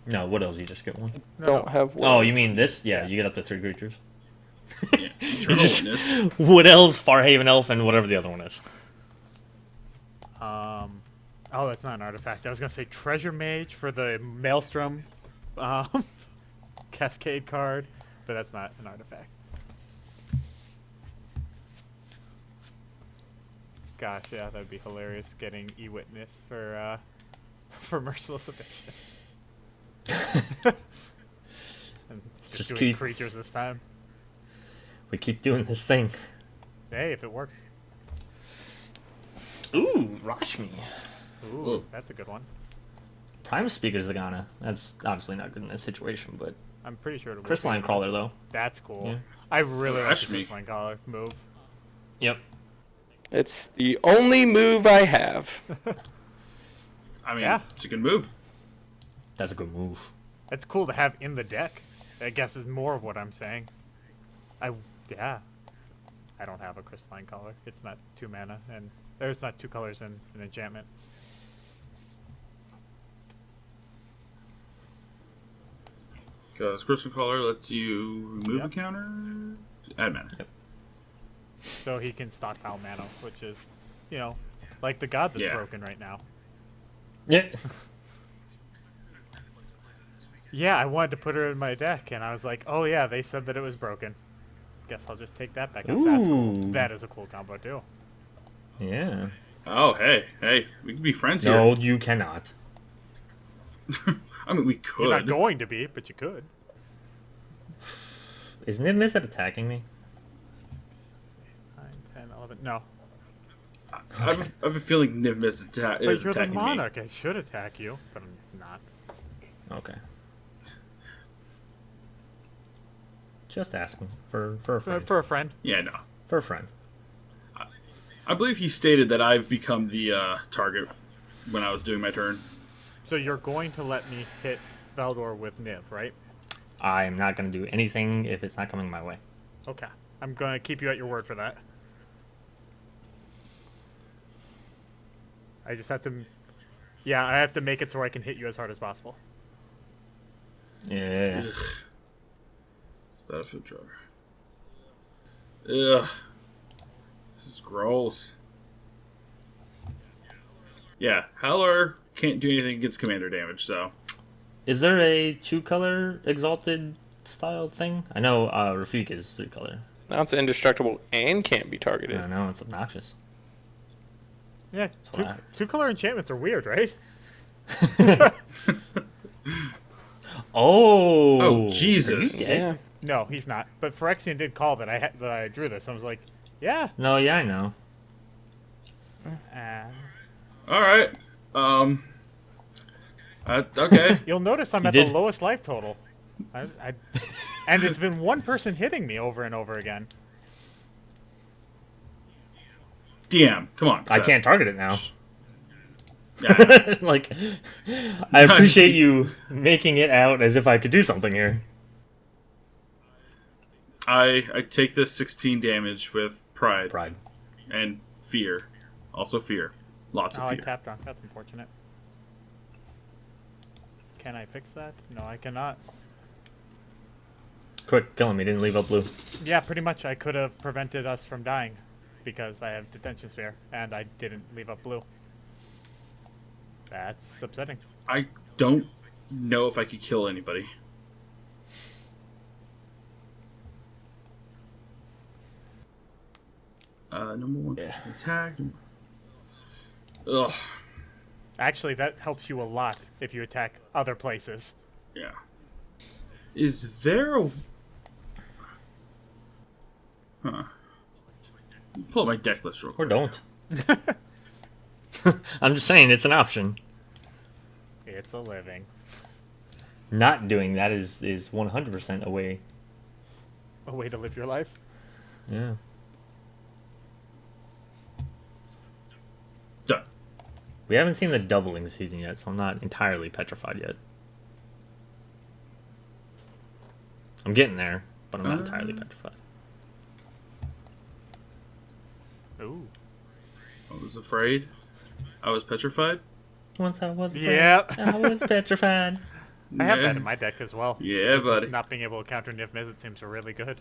No, wood elves you just get 1. No, Don't have Oh, wood. you mean this? Yeah, you get up to 3 creatures. Yeah, Eternal Just- Witness. Wood elves, Farhaven elf, and whatever the other one is. Oh, that's not an artifact. I was gonna say Treasure Mage for the Maelstrom, Cascade card, but that's not an artifact. Gosh, yeah, that'd be hilarious getting E-Witness for Merciless Eviction. And just Just doing keep- creatures this time. We keep doing this thing. Hey, if it works. Ooh, Rashmi. Ooh, Whoa. that's a good one. Prime Speaker Zagana. That's obviously not good in this situation, but I'm pretty sure it will. Crystalline Crawler, though. That's cool. Yeah. I really like the Rashmi. Crystalline Crawler move. Yep. It's the only move I have. I mean, Yeah. it's a good move. That's a good move. It's cool to have in the deck. I guess is more of what I'm saying. Yeah. I don't have a Crystalline Color. It's not 2 mana, and there's not 2 colors in an enchantment. Because Crystal Caller lets you remove Yep. a counter, Add mana. Yep. So he can stockpile mana, which is, you know, like the god that's Yeah. broken right now. Yeah. Yeah, I wanted to put her in my deck, and I was like, oh yeah, they said that it was broken. Guess I'll just take that back up. That's cool. Ooh. That is a cool combo too. Yeah. Oh, hey, we can be friends No, here. you cannot. I mean, we could. You're not going to be, but you could. Is Niv-Mizzet attacking me? 9, 10, 11. No. I have a feeling Niv-Mizzet But is you're the attacking me. monarch. I should attack you, but I'm not. Okay. Just asking for a friend. For a friend. Yeah, no. For a friend. I believe he stated that I've become the target when I was doing my turn. So you're going to let me hit Valdor with Niv, right? I'm not going to do anything if it's not coming my way. Okay. I'm going to keep you at your word for that. I just have to... Yeah, I have to make it so I can hit you as hard as possible. Yeah. Ugh. Battlefield driver. Ugh. This is gross. Yeah, Hallar can't do anything against commander damage, so... Is there a 2-color exalted style thing? I know Rafik is 3-color. Now it's indestructible and can't be I targeted. don't know, it's obnoxious. Yeah, Wow. two-color enchantments are weird, right? Oh! Oh, Jesus. Are you gay? Yeah. No, he's not. But Phyrexian did call that I drew this. I was like, yeah. No, yeah, I know. Alright. Okay. You'll notice I'm You at did. the lowest life total. And it's been one person hitting me over and over again. DM, come on. I Seth. can't target it now. Yeah. Like, I appreciate you making it out as if I could do something here. I take this 16 damage with pride. Pride. And fear. Also fear. Lots of Oh, I fear. tapped on. That's unfortunate. Can I fix that? No, I cannot. Quick, kill him. He didn't leave up blue. Yeah, pretty much I could have prevented us from dying because I have detention sphere and I didn't leave up blue. That's upsetting. I don't know if I could kill anybody. Number one Yeah. attack. Ugh. Actually, that helps you a lot if you attack other places. Yeah. Is there a... Huh. Pull up my deck list real Or quick. don't. I'm just saying, it's an option. It's a living. Not doing that is 100% a way. A way to live your life. Yeah. Done. We haven't seen the doubling season yet, so I'm not entirely petrified yet. I'm getting there, but I'm not entirely petrified. Ooh. I was afraid. I was petrified. Once I was afraid, Yeah. I was petrified. I have Yeah. that in my deck as well. Yeah, Just buddy. Not being able to counter Niv-Mizzet seems really good.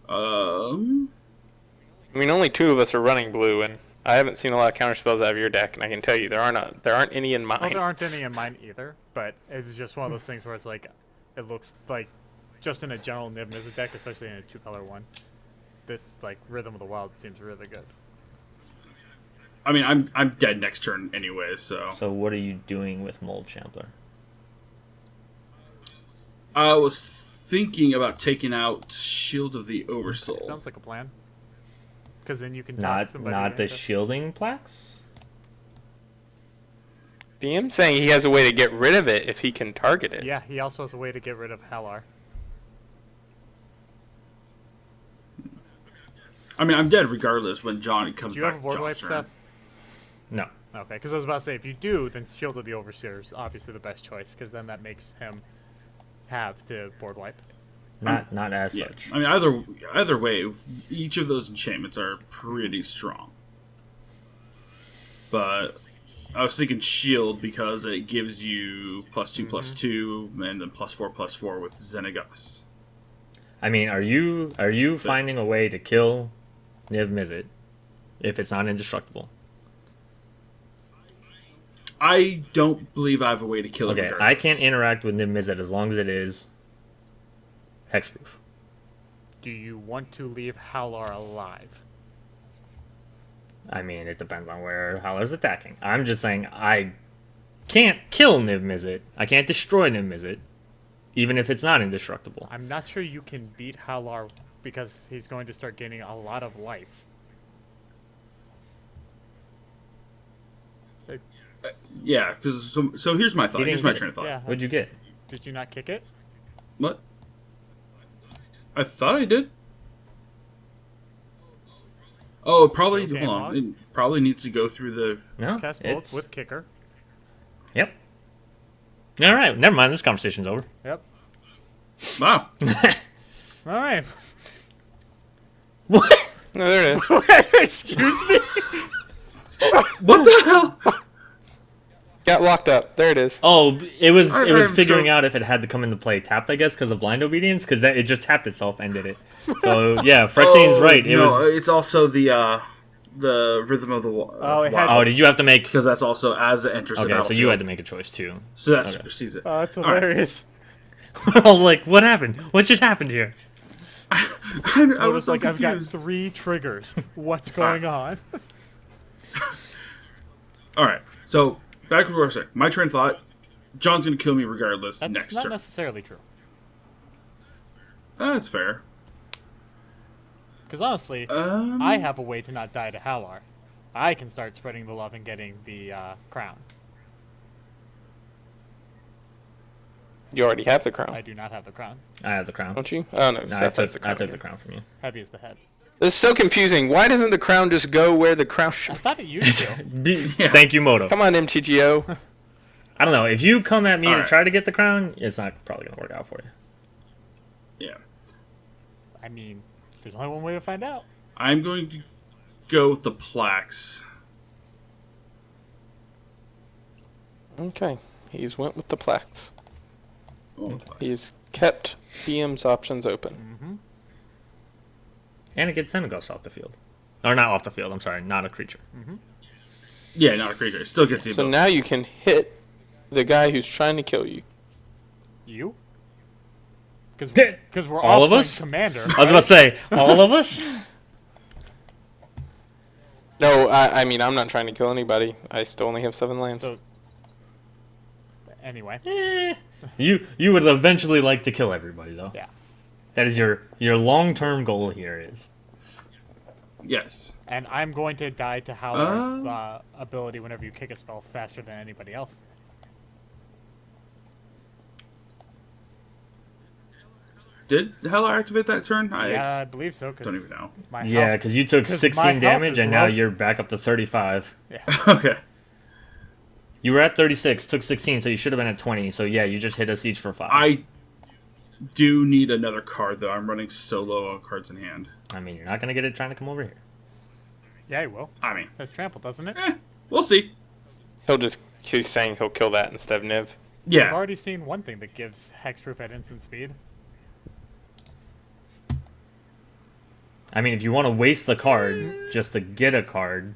I mean, only 2 of us are running blue, and I haven't seen a lot of counter spells out of your deck, and I can tell you there aren't any in mine. Well, there aren't any in mine either, but it's just one of those things where it's like, it looks like, just in a general Niv-Mizzet deck, especially in a 2-color one, this, like, Rhythm of the Wild seems really good. I mean, I'm dead next turn anyway, so... So what are you doing with Mold Champler? I was thinking about taking out Shield of the Oversoul. Sounds like a plan. Because then you can talk Not somebody not the into- shielding plaques? DM saying he has a way to get rid of it if he can target it. Yeah, he also has a way to get rid of Hallar. I mean, I'm dead regardless when Johnny comes Do you back. have a board wipe, John's turn. Seth? No. Okay, because I was about to say, if you do, then Shield of the Overseer is obviously the best choice, because then that makes him have to board wipe. Not as Yeah, such. I mean, either way, each of those enchantments are pretty strong. But I was thinking shield because it gives you +2/+2 and then +4/+4 with Xenagos. I mean, are you finding a way to kill Niv-Mizzet if it's not indestructible? I don't believe I have a way to kill it. Okay, I can't interact with Niv-Mizzet as long as it is hexproof. Do you want to leave Hallar alive? I mean, it depends on where Hallar's attacking. I'm just saying I can't kill Niv-Mizzet. I can't destroy Niv-Mizzet, even if it's not indestructible. I'm not sure you can beat Hallar because he's going to start gaining a lot of life. Yeah, because so here's my thought. You Here's didn't my get train of thought. Yeah. What'd you get? Did you not kick it? What? I thought I did. Oh, probably. Okay, Hold on. Mog. It probably needs to go through the. No. Cast it's- bolt with kicker. Yep. All right. Never mind. This conversation's over. Yep. Wow. All right. What? No, there it is. Excuse me? What the hell? Got locked up. There it is. Oh, it was I'm figuring so- out if it had to come into play tapped, I guess, because of blind obedience, because it just tapped itself and did it. So yeah, Phyrexian's right. It no, was. it's also the rhythm of the Oh, it had- Oh, did you have to make? because that's also as it enters the Okay, so battlefield. you had to make a choice too. So that Okay. supersedes it. Oh, that's All right. hilarious. I was like, what happened? What just happened here? I I was was so like, I've got confused. 3 triggers. What's going on? All right, so back to what I was saying. My train of thought: John's gonna kill me regardless That's next not turn. necessarily true. That's fair. Because honestly, I have a way to not die to Hallar. I can start spreading the love and getting the crown. You already have the crown, I do not have the crown. I have the crown. don't you? Oh no, No, Seth has the I crown. took the crown from you. Heavy is the head. This is so confusing. Why doesn't the crown just go where the crown I should? thought it used to. Yeah. Thank you, Moto. Come on, MTGO. I don't know. If you come at me to Alright. try to get the crown, it's not probably gonna work out for you. Yeah, I mean, there's only one way to find out. I'm going to go with the plaques. Okay, he's went with the plaques. Oh, the plaques. He's kept PM's options open. And it gets Xenagos off the field, or not off the field. I'm sorry, not a creature. Yeah, not a creature. It still gets the So ability. now you can hit the guy who's trying to kill you. You? Because we're All all of playing us? Commander. I was about to say, all of us. No, I mean I'm not trying to kill anybody. I still only have 7 lands. So, anyway. You would eventually like to kill everybody, though. Yeah. That is your long-term goal here is. Yes. And I'm going to die to Hallar's ability whenever you kick a spell faster than anybody else. Did Hallar activate that turn? Yeah, I believe so. Cause don't even know. My Yeah, health- because you took 'cause 16 my health damage, is and now low. you're back up to 35. Okay. You were at 36, took 16, so you should have been at 20. So yeah, you just hit us each for 5. I do need another card, though. I'm running so low on cards in hand. I mean, you're not gonna get it trying to come over here. Yeah, he will. I mean, That's trample, doesn't it? we'll see. He's saying he'll kill that instead of Niv. I've Yeah. already seen one thing that gives hexproof at instant speed. I mean, if you want to waste the card just to get a card,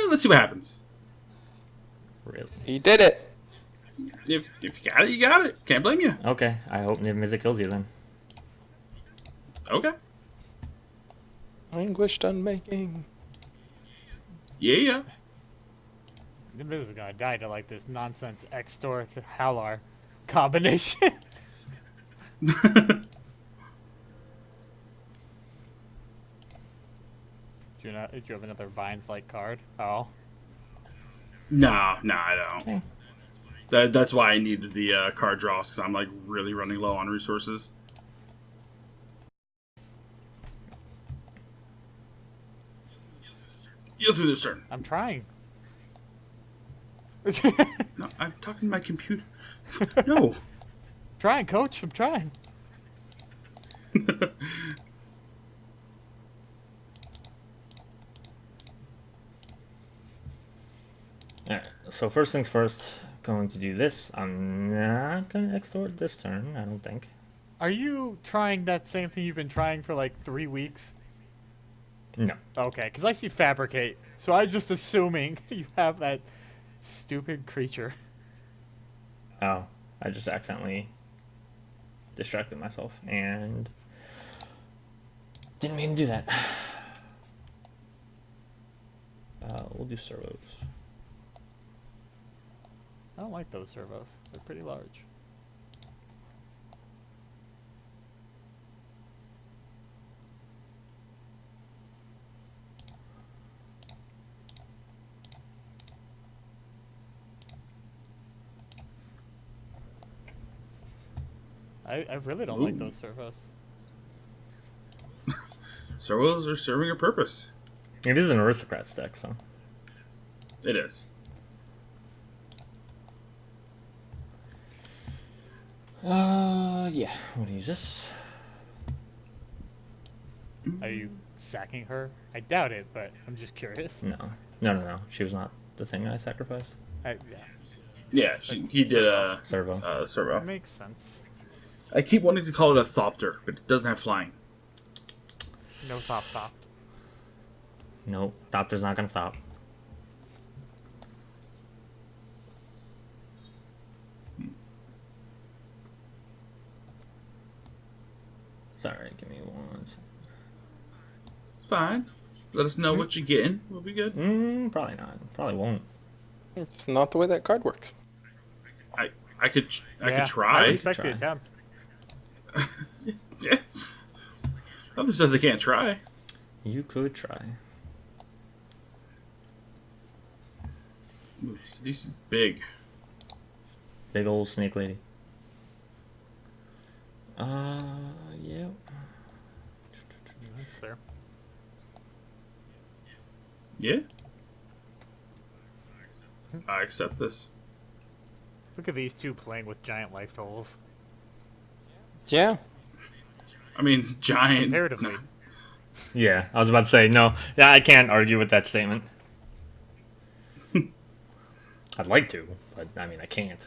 Let's see what happens. really. He did it. If you got it, you got it. Can't blame you. Okay, I hope Niv-Mizzet kills you then. Okay. Anguished unmaking. Yeah. Niv-Mizzet is gonna die to like this nonsense X-Store to Hallar combination. Do you have another Vines-like card? Oh. No, I don't. Okay. That's why I needed the card draws, because I'm like really running low on resources. You'll through this turn. I'm trying. No, I'm talking to my computer. No. Trying, coach. I'm trying. Alright, so first things first, going to do this. I'm not going to extort this turn, I don't think. Are you trying that same thing you've been trying for like 3 weeks? No. Okay, because I see fabricate, so I was just assuming you have that stupid creature. Oh, I just accidentally distracted myself and didn't mean to do that. We'll do servos. I don't like those servos. They're pretty large. I really don't like Ooh. those servos. Servos are serving a purpose. It is an aristocrats deck, so. It is. Yeah. I'm gonna use this. Are you sacking her? I doubt it, but I'm just curious. No. She was not the thing I sacrificed. Yeah, Yeah, he did a Servo. servo. that makes sense. I keep wanting to call it a Thopter, but it doesn't have flying. No top. Nope. Thopter's not gonna thop. Sorry, give me one. Fine. Let us know what you're getting. We'll be good. Probably not. Probably won't. It's not the way that card works. I could I try. respect the Try. attempt. Yeah. Nothing says I can't try. You could try. Ooh, this is big. Big old snake lady. Yeah. That's fair. Yeah. I accept this. Look at these two playing with giant life totals. Yeah. I mean, giant. Comparatively. Yeah, I was about to say, no. Yeah, I can't argue with that statement. I'd like to, but I mean, I can't.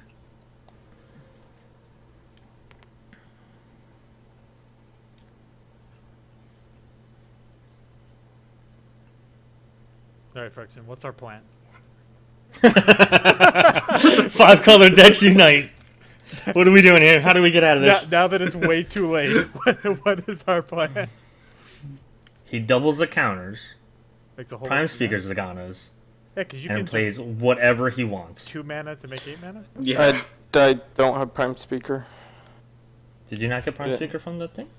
Alright, Phyrexian, what's our plan? 5-color decks unite. What are we doing here? How do we get out of this? Now that it's way too late, what is our plan? He doubles the counters, Makes a whole prime bunch of speakers mana. Zaganas, Yeah, because you and can plays just whatever he wants. 2 mana to make 8 mana? Yeah. I don't have Prime Speaker. Did you not get prime Yeah. speaker from the thing?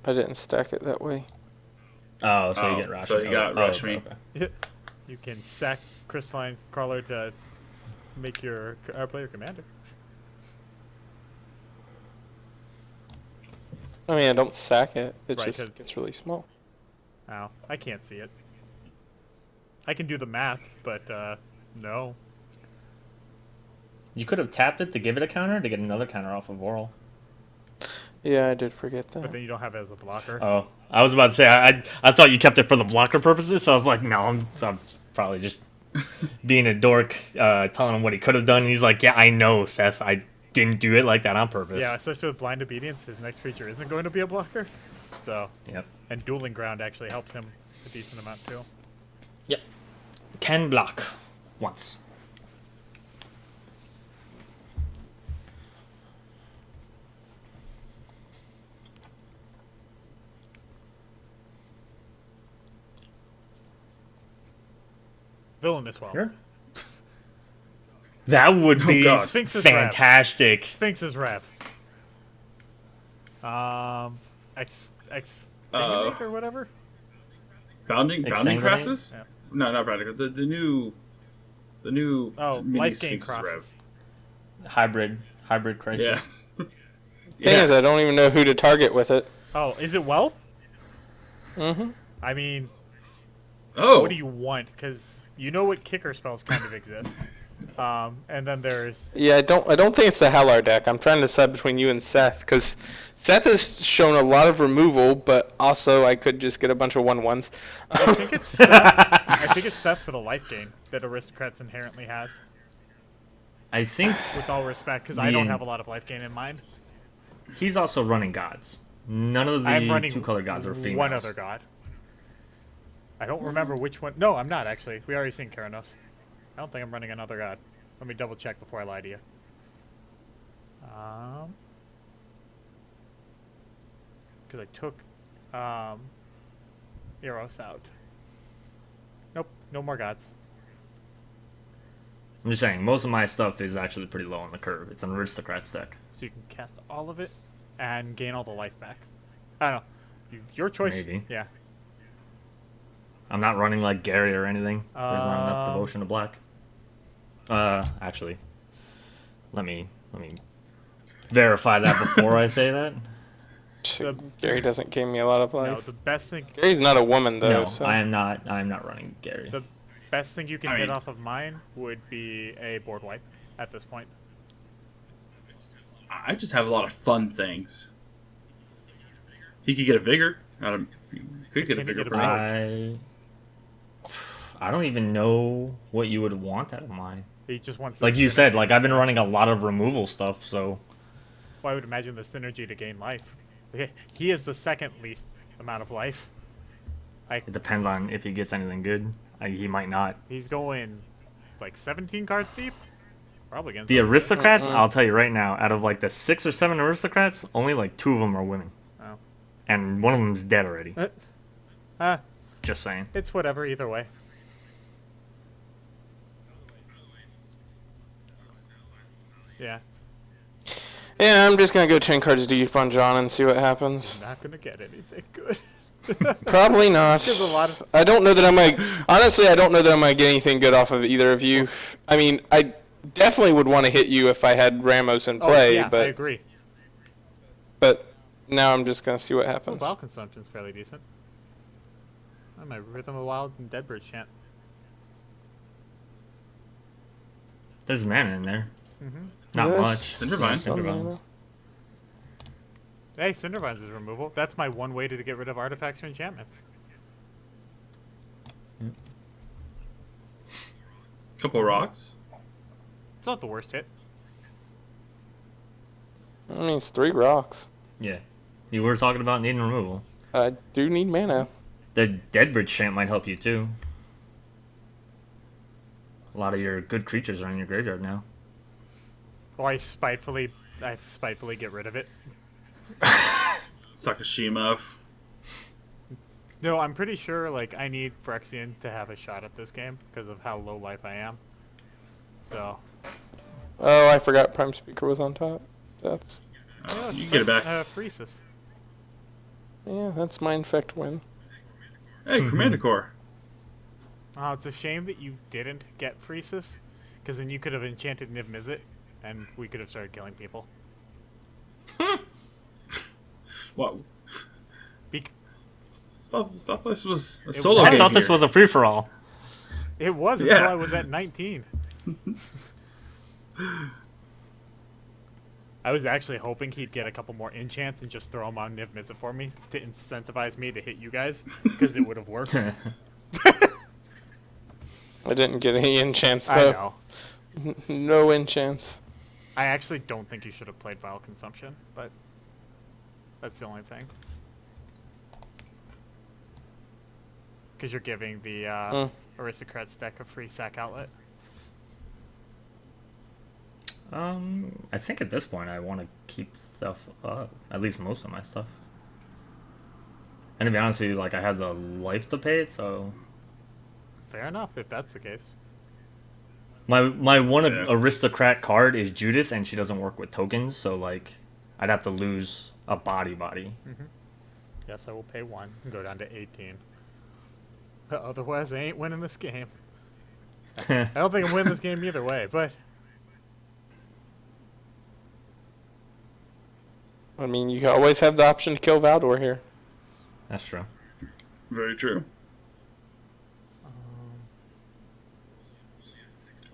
I didn't stack it that way. Oh, so Oh, you get Rush. so you got Rush Me. Okay. You can sack Crystalline Crawler to make your player commander. I mean, I don't sack it. It Right, just 'cause- gets really small. Oh, I can't see it. I can do the math, but no. You could have tapped it to give it a counter to get another counter off of Oral. Yeah, I did forget that. But then you don't have it as a blocker. Oh, I was about to say, I thought you kept it for the blocker purposes, so I was like, no, I'm probably just being a dork, telling him what he could have done. And he's like, yeah, I know, Seth, I didn't do it like that on purpose. Yeah, especially with Blind Obedience, his next creature isn't going to be a blocker. So, Yep. and Dueling Ground actually helps him a decent amount too. Yep. Can block once. Villainous Well. Sure. That would be God. Sphinx's Wrath. fantastic. Sphinx's Wrath. X Uh, or whatever. Bounding Exsanguinate? Crassus? Yeah. No, not Bounding. The new. Oh, mini Life Gain Sphinx's Crosses. Hybrid crisis. Yeah. Thing Yeah. is, I don't even know who to target with it. Oh, is it Wealth? Mm-hmm. I mean, Oh. what do you want? Because you know what kicker spells kind of exist. And then there's Yeah, I don't think it's the Hallar deck. I'm trying to decide between you and Seth, because Seth has shown a lot of removal, but also I could just get a bunch of 1/1s. I think it's Seth. I think it's Seth for the life gain that Aristocrats inherently has. I think With all respect, because I don't have a lot of life gain in mind. he's also running gods. None of I'm the running 2-color gods are females. one other god. I don't remember which one. No, I'm not actually. We already seen Keranos. I don't think I'm running another god. Let me double check before I lie to you. Because I took Eros out. Nope, no more gods. I'm just saying, most of my stuff is actually pretty low on the curve. It's an Aristocrats deck. So you can cast all of it and gain all the life back. I don't know. Your choice. Maybe. Yeah. I'm not running like Gary or anything. There's not enough devotion to black. Actually, let me verify that before I say that. Gary doesn't give me a lot of life. No, the best thing. Gary's not a woman though. No, So. I am not running Gary. The best thing you can I hit mean- off of mine would be a board wipe at this point. I just have a lot of fun things. He could get a vigor. Could get a Can he vigor get a for me. I don't even know what you would want out of mine. He just wants. Like the you said, synergy. like I've been running a lot of removal stuff, so Well, I would imagine the synergy to gain life. He is the second least amount of life. it depends on if he gets anything good. He might not. He's going like 17 cards deep. Probably against The them. Aristocrats, I'll tell you right now, out of like the 6 or 7 Aristocrats, only like 2 of them are women, Oh. and one of them's dead already. Just saying. It's whatever either way. Yeah, Yeah, I'm just gonna go 10 cards deep on John and see what happens. not gonna get anything good. Probably not. There's a lot of. I don't know that I'm like. Honestly, I don't know that I'm gonna get anything good off of either of you. I mean, I definitely would want to hit you if I had Ramos in Oh play, yeah, I but agree. now I'm just gonna see what Well, happens. Vowel Consumption's fairly decent. Oh, my Rhythm of Wild and Deadbird chant. There's mana in there. Not Yes. much. Cindervine. Some Cindervine. mana. Hey, Cindervines is removal. That's my one way to get rid of artifacts or enchantments. Couple rocks. It's not the worst hit. I mean, it's 3 rocks. Yeah. You were talking about needing removal. I do need mana. The Deadbridge Chant might help you too. A lot of your good creatures are in your graveyard now. Or I spitefully get rid of it. Sakashima. No, I'm pretty sure like I need Phyrexian to have a shot at this game because of how low life I am. So. Oh, I forgot Prime Speaker was on top. That's You can get it back. Phresis. yeah, that's my infect win. Hey, Commander Core. Oh, it's a shame that you didn't get Phresis, because then you could have enchanted Niv-Mizzet, and we could have started killing people. What? Bec- Thought this was a It solo was. I game thought this here. was a free for all. it was until Yeah. I was at 19. I was actually hoping he'd get a couple more enchants and just throw them on Niv-Mizzet for me to incentivize me to hit you guys, because it would have worked. I didn't get any enchants I though. know. No enchants. I actually don't think you should have played Vile Consumption, but that's the only thing. Because you're giving the Aristocrats deck a free sack outlet. I think at this point I want to keep stuff up. At least most of my stuff. And to be honest with you, like I have the life to pay it, so Fair enough, if that's the case. my one Yeah. aristocrat card is Judith, and she doesn't work with tokens, so like I'd have to lose a body. Yes, I will pay 1 and go down to 18. But otherwise, I ain't winning this game. I don't think I'm winning this game either way, but I mean, you always have the option to kill Valdor here. That's true. Very true.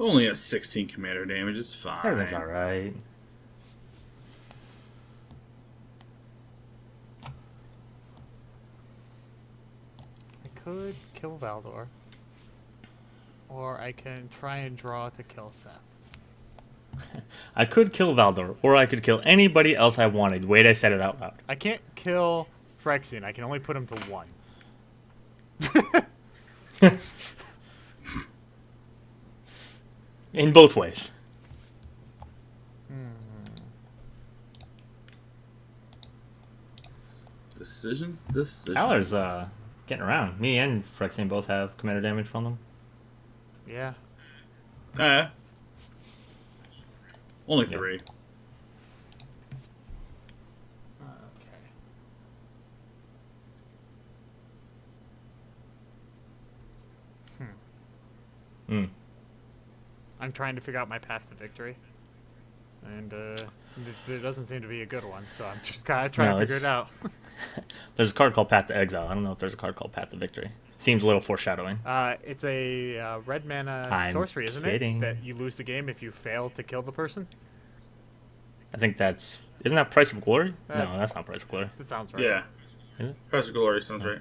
Only a 16 commander damage is fine. Everything's all right. I could kill Valdor. Or I can try and draw to kill Seth. I could kill Valdor, or I could kill anybody else I wanted. Wait, I said it out loud. I can't kill Phyrexian. I can only put him to 1. In both ways. Decisions. Hallar's getting around. Me and Phyrexian both have commander damage from them. Yeah. Only 3. Okay. I'm trying to figure out my path to victory. And there doesn't seem to be a good one, so I'm just kind of trying to figure it out. There's a card called Path to Exile. I don't know if there's a card called Path to Victory. Seems a little foreshadowing. It's a red mana sorcery, isn't kidding. it? That you lose the game if you fail to kill the person? I think that's... Isn't that Price of Glory? No, that's not Price of Glory. That sounds right. Yeah. Is it? Price of Glory sounds right.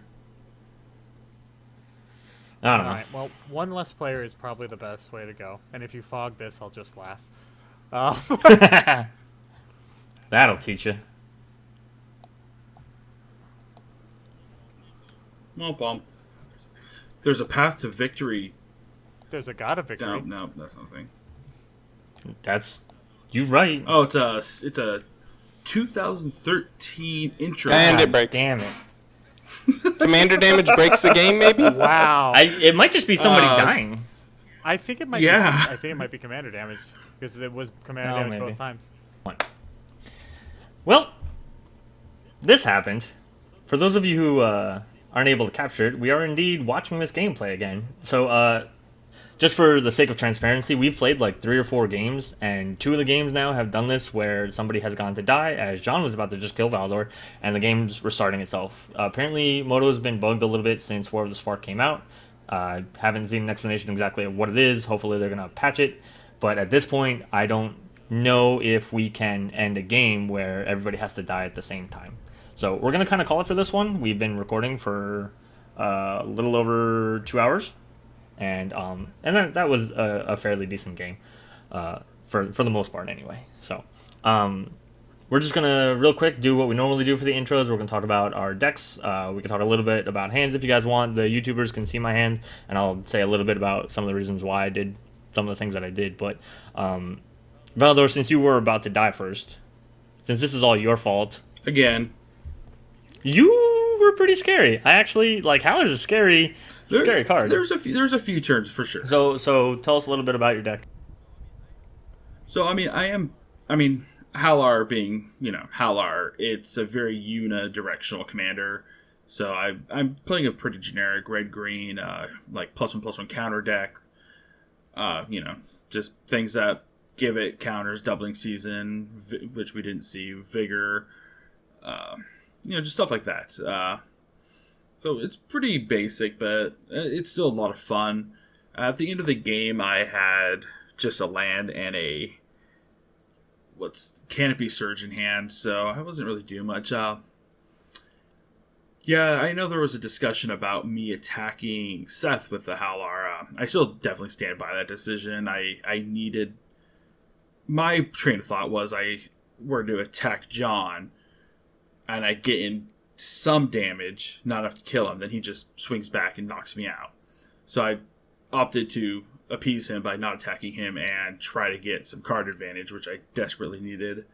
I don't know. Alright, well, one less player is probably the best way to go. And if you fog this, I'll just laugh. That'll teach you. Well, bump. There's a path to victory. There's a god of victory. No, that's not a thing. That's... You right. Oh, it's a 2013 intro. And it breaks. Damn it. Commander damage breaks the game, maybe? Wow. It might just be somebody dying. I think it might Yeah. be, I think it might be commander damage. Because it was commander Oh, damage maybe. both times. Well, this happened. For those of you who aren't able to capture it, we are indeed watching this gameplay again. So, just for the sake of transparency, we've played like 3 or 4 games, and 2 of the games now have done this where somebody has gone to die, as John was about to just kill Valdor, and the game's restarting itself. Apparently, Moto's been bugged a little bit since War of the Spark came out. Haven't seen an explanation exactly of what it is. Hopefully they're going to patch it. But at this point, I don't know if we can end a game where everybody has to die at the same time. So we're going to kind of call it for this one. We've been recording for a little over 2 hours. And that was a fairly decent game, for the most part anyway. So we're just gonna real quick do what we normally do for the intros. We're gonna talk about our decks. We can talk a little bit about hands if you guys want. The YouTubers can see my hand, and I'll say a little bit about some of the reasons why I did some of the things that I did. But Valdor, since you were about to die first, since this is all your fault, Again. you were pretty scary. I actually like Hallar's a scary card. There's a few turns for sure. So tell us a little bit about your deck. So I mean Hallar being, Hallar, it's a very unidirectional commander. So I'm playing a pretty generic red green like +1/+1 counter deck. Just things that give it counters, doubling season, which we didn't see, vigor, just stuff like that. So it's pretty basic, but it's still a lot of fun. At the end of the game, I had just a land and a Canopy Surge in hand, so I wasn't really doing much. Yeah, I know there was a discussion about me attacking Seth with the Hallar. I still definitely stand by that decision. I needed... My train of thought was I were to attack John, and I get in some damage, not enough to kill him, then he just swings back and knocks me out. So I opted to appease him by not attacking him and try to get some card advantage, which I desperately needed.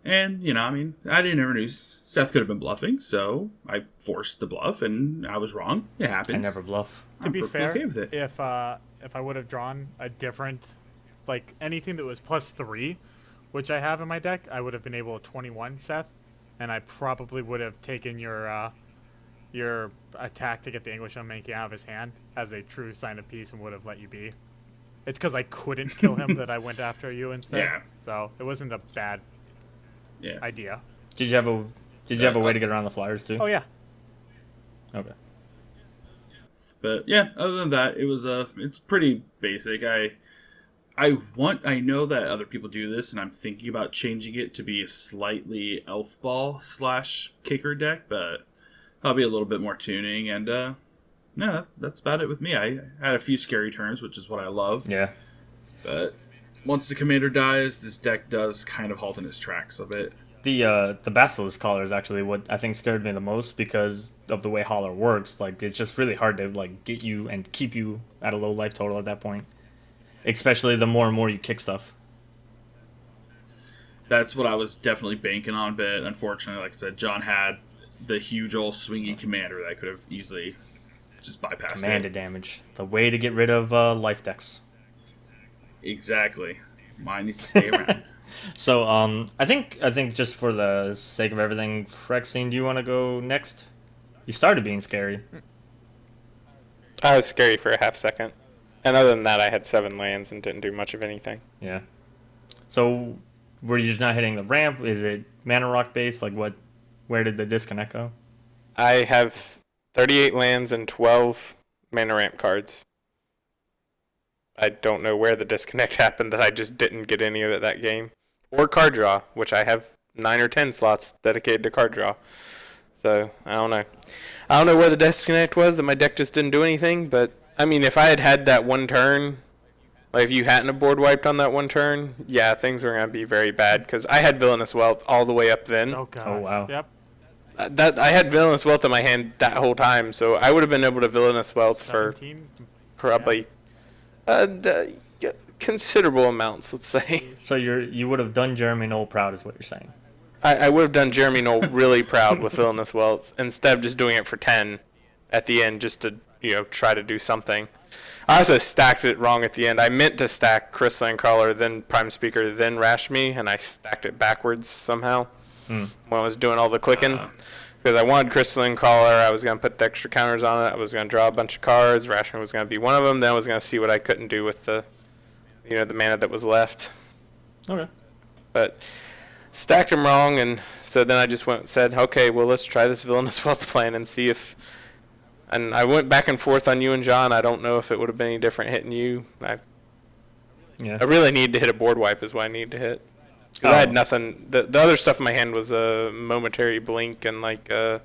And, I didn't ever knew Seth could have been bluffing, so I forced the bluff, and I was wrong. It happens. I never bluff. To be fair, okay with it. if I would have drawn a different, like anything that was +3, which I have in my deck, I would have been able to 21 Seth, and I probably would have taken your attack to get the English Unmaking out of his hand as a true sign of peace and would have let you be. It's because I couldn't kill him that I went after you instead. Yeah. So it wasn't a bad idea. Did you have a way to get around the flyers too? Oh yeah. Okay. But yeah, other than that, it's pretty basic. I know that other people do this, and I'm thinking about changing it to be a slightly elf ball / kicker deck, but I'll be a little bit more tuning, and no, that's about it with me. I had a few scary turns, which is what I love. Yeah. But once the commander dies, this deck does kind of halt in its tracks a bit. The Basilisk Collar is actually what I think scared me the most because of the way Hallar works. Like, it's just really hard to like get you and keep you at a low life total at that point. Especially the more and more you kick stuff. That's what I was definitely banking on, but unfortunately, like I said, John had the huge old swingy commander that could have easily just bypassed Commanded it. damage. The way to get rid of life decks. Exactly. Mine needs to stay around. So I think just for the sake of everything, Phyrexian, do you want to go next? You started being scary. I was scary for a half second. And other than that, I had 7 lands and didn't do much of anything. Yeah. So were you just not hitting the ramp? Is it mana rock based? Like what? Where did the disconnect go? I have 38 lands and 12 mana ramp cards. I don't know where the disconnect happened that I just didn't get any of it that game. Or card draw, which I have 9 or 10 slots dedicated to card draw. So, I don't know. I don't know where the disconnect was, that my deck just didn't do anything, but, I mean, if I had had that one turn, like if you hadn't have board wiped on that one turn, yeah, things were going to be very bad, because I had Villainous Wealth all the way up then. Oh, gosh. Oh, wow. Yep. That I had Villainous Wealth in my hand that whole time, so I would have been able to Villainous Wealth for 17? probably considerable amounts, let's say. So you would have done Jeremy Knoll proud, is what you're saying. I would have done Jeremy Knoll really proud with Villainous Wealth instead of just doing it for 10 at the end just to, try to do something. I also stacked it wrong at the end. I meant to stack Crystalline Crawler, then Prime Speaker, then Rash Me, and I stacked it backwards somehow when I was doing all the clicking. Because I wanted Crystalline Crawler, I was going to put the extra counters on it, I was going to draw a bunch of cards, Rash Me was going to be one of them, then I was going to see what I couldn't do with the mana that was left. Okay. But stacked them wrong, and so then I just went and said, okay, well, let's try this Villainous Wealth plan and see if... And I went back and forth on you and John. I don't know if it would have been any different hitting you. I really need to hit a board wipe is what I need to hit. Because I had nothing. The other stuff in my hand was a Momentary Blink and like one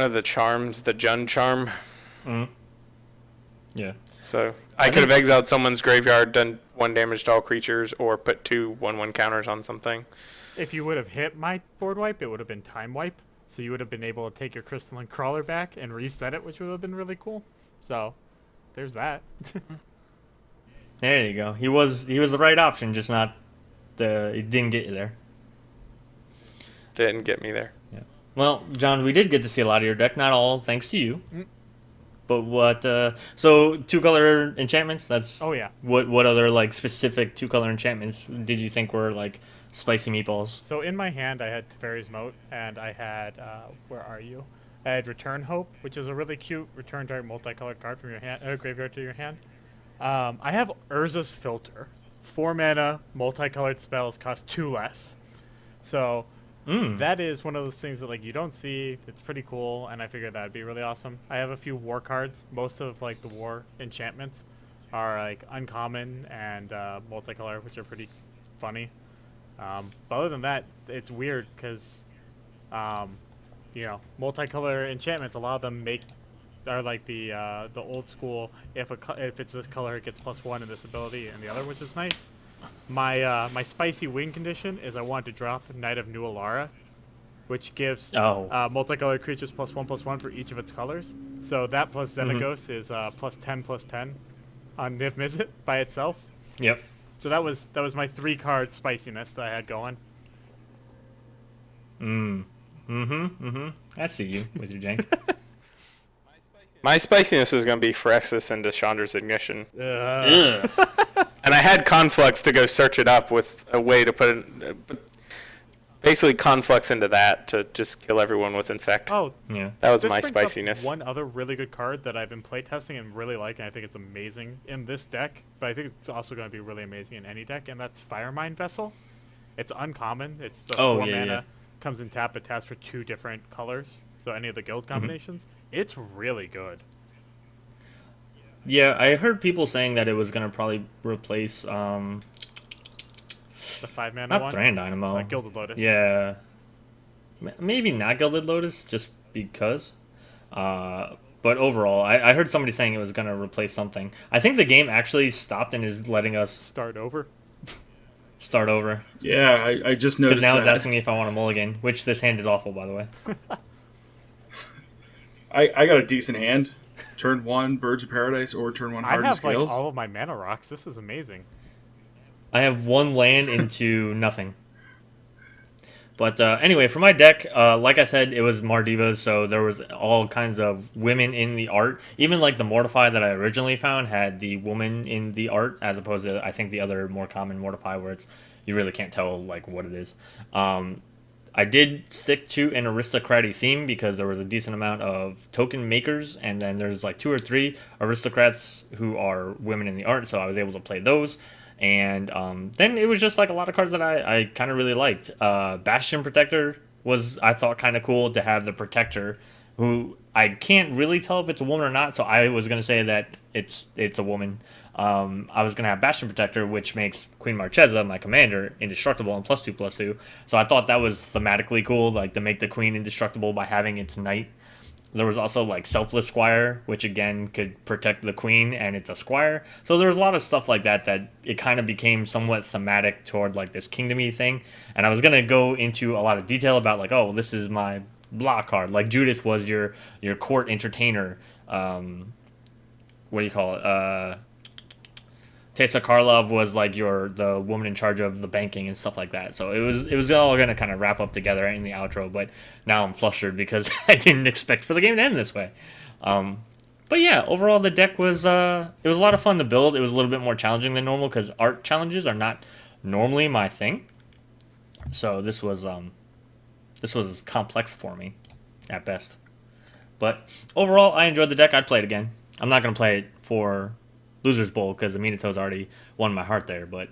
of the charms, the Jund charm. Mm-hmm. Yeah. So I could have exiled someone's graveyard, done 1 damage to all creatures, or put 2 1/1 counters on something. If you would have hit my board wipe, it would have been time wipe. So you would have been able to take your Crystalline Crawler back and reset it, which would have been really cool. So there's that. There you go. He was the right option, just not it didn't get you there. Didn't get me there. Yeah. Well, John, we did get to see a lot of your deck, not all thanks to you. But what? So 2-color enchantments. That's. Oh yeah. What other like specific 2-color enchantments did you think were like spicy meatballs? So in my hand, I had Teferi's Moat, and I had where are you? I had Return Hope, which is a really cute return target multicolored card from your hand, graveyard to your hand. I have Urza's Filter. 4 mana, multicolored spells cost 2 less. So that is one of those things that like you don't see. It's pretty cool, and I figured that would be really awesome. I have a few war cards. Most of like the war enchantments are like uncommon and multicolor, which are pretty funny. But other than that, it's weird because, multicolor enchantments, a lot of them are like the old school. If it's this color, it gets +1 in this ability, and the other, which is nice. My spicy win condition is I want to drop Knight of New Alara, which gives multicolored creatures +1/+1 for each of its colors. So that plus Xenagos is +10/+10 on Niv-Mizzet by itself. Yep. So that was my 3-card spiciness that I had going. I see you with your jank. My spiciness was going to be Phyrexian and Chandra's Ignition. Ugh. And I had Conflux to go search it up with a way to put it... basically Conflux into that to just kill everyone with Infect. Oh, Yeah. That was this my brings up spiciness. one other really good card that I've been playtesting and really like, and I think it's amazing in this deck, but I think it's also going to be really amazing in any deck, and that's Firemine Vessel. It's uncommon. It's the 4 mana, comes in tap, but taps for 2 different colors, so any of the guild combinations. It's really good. Yeah, I heard people saying that it was gonna probably replace The 5-mana not one? Thran Dynamo. Gilded Lotus. Yeah. Maybe not Gilded Lotus, just because. But overall, I heard somebody saying it was going to replace something. I think the game actually stopped and is letting us Start over. start over. Yeah, I just Because noticed now that. it's asking me if I want a mulligan, which this hand is awful, by the way. I got a decent hand. Turn 1, Birds of Paradise, or turn 1, I Hardened have like Scales. all of my mana rocks. This is amazing. I have one land into nothing. But anyway, for my deck, like I said, it was Mardivas, so there was all kinds of women in the art. Even like the Mortify that I originally found had the woman in the art, as opposed to I think the other more common Mortify where it's you really can't tell like what it is. I did stick to an aristocratic theme because there was a decent amount of token makers, and then there's like 2 or 3 aristocrats who are women in the art, so I was able to play those. And then it was just like a lot of cards that I kind of really liked. Bastion Protector was, I thought, kind of cool to have the Protector, who I can't really tell if it's a woman or not, so I was going to say that it's a woman. I was going to have Bastion Protector, which makes Queen Marchesa, my commander, indestructible and +2/+2. So I thought that was thematically cool, like to make the queen indestructible by having its knight. There was also like Selfless Squire, which again could protect the queen, and it's a squire. So there was a lot of stuff like that it kind of became somewhat thematic toward like this kingdomy thing. And I was gonna go into a lot of detail about like, oh, this is my blah card. Like Judith was your court entertainer. What do you call it? Tessa Karlov was like the woman in charge of the banking and stuff like that. So it was all gonna kind of wrap up together in the outro. But now I'm flustered because I didn't expect for the game to end this way. But yeah, overall the deck was it was a lot of fun to build. It was a little bit more challenging than normal because art challenges are not normally my thing. So this was complex for me at best. But overall, I enjoyed the deck. I'd play it again. I'm not gonna play it for Loser's Bowl because the Minato's already won my heart there, but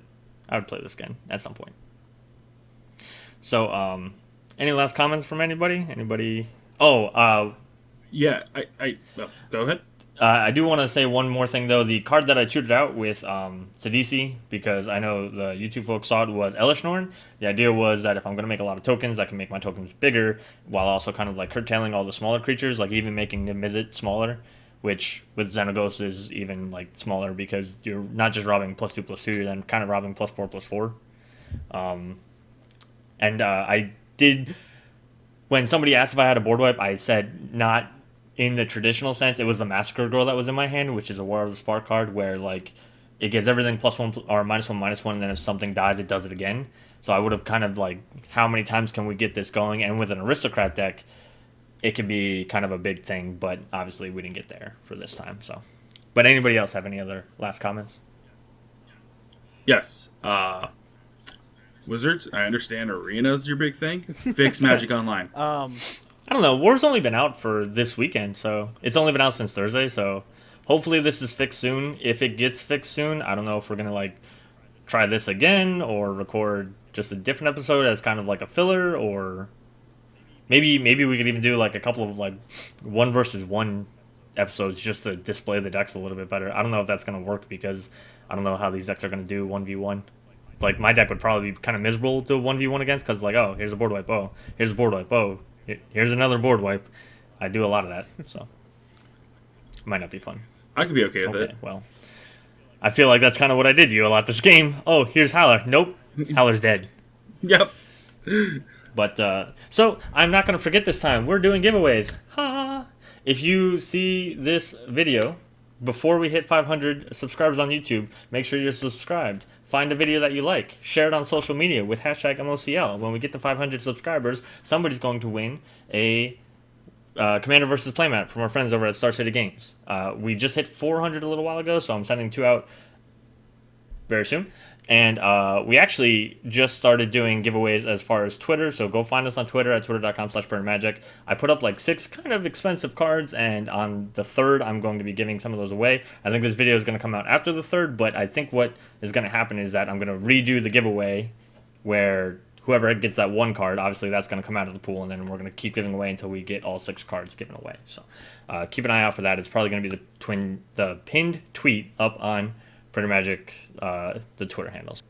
I would play this again at some point. So, any last comments from anybody? Anybody? Oh, Yeah, well, go ahead. I do want to say one more thing though. The card that I tutored out with Sidisi, because I know the YouTube folks saw it, was Elishnorn. The idea was that if I'm going to make a lot of tokens, I can make my tokens bigger while also kind of like curtailing all the smaller creatures, like even making Niv-Mizzet smaller, which with Xenagos is even like smaller because you're not just robbing +2/+2, you're then kind of robbing +4/+4. And I did, when somebody asked if I had a board wipe, I said not in the traditional sense. It was the Massacre Girl that was in my hand, which is a War of the Spark card where like it gives everything +1 or -1/-1, and then if something dies, it does it again. So I would have kind of like, how many times can we get this going? And with an Aristocrat deck, it could be kind of a big thing, but obviously we didn't get there for this time. So, but anybody else have any other last comments? Yes. Wizards, I understand Arena's your big thing. Fix Magic Online. I don't know. War's only been out for this weekend, so it's only been out since Thursday. So hopefully this is fixed soon. If it gets fixed soon, I don't know if we're gonna like try this again or record just a different episode as kind of like a filler, or maybe we could even do like a couple of like 1 versus 1 episodes just to display the decks a little bit better. I don't know if that's gonna work because I don't know how these decks are gonna do 1v1. Like my deck would probably be kind of miserable to 1v1 against because like, oh, here's a board wipe, oh, here's a board wipe, oh, here's another board wipe. I do a lot of that, so it might not be fun. I could be okay with it. Well, I feel like that's kind of what I did to you a lot this game. Oh, here's Hallar. Nope, Hallar's dead. Yep. But so I'm not gonna forget this time. We're doing giveaways. Ha! If you see this video before we hit 500 subscribers on YouTube, make sure you're subscribed. Find a video that you like. Share it on social media with hashtag MOCL. When we get to 500 subscribers, somebody's going to win a Commander vs. Playmat from our friends over at Star City Games. We just hit 400 a little while ago, so I'm sending 2 out very soon. And we actually just started doing giveaways as far as Twitter, so go find us on Twitter at twitter.com/burnmagic. I put up like 6 kind of expensive cards, and on the 3rd, I'm going to be giving some of those away. I think this video is going to come out after the 3rd, but I think what is going to happen is that I'm going to redo the giveaway where whoever gets that one card, obviously that's going to come out of the pool, and then we're going to keep giving away until we get all 6 cards given away. So keep an eye out for that. It's probably going to be the pinned tweet up on Praetor Magic, the Twitter handles.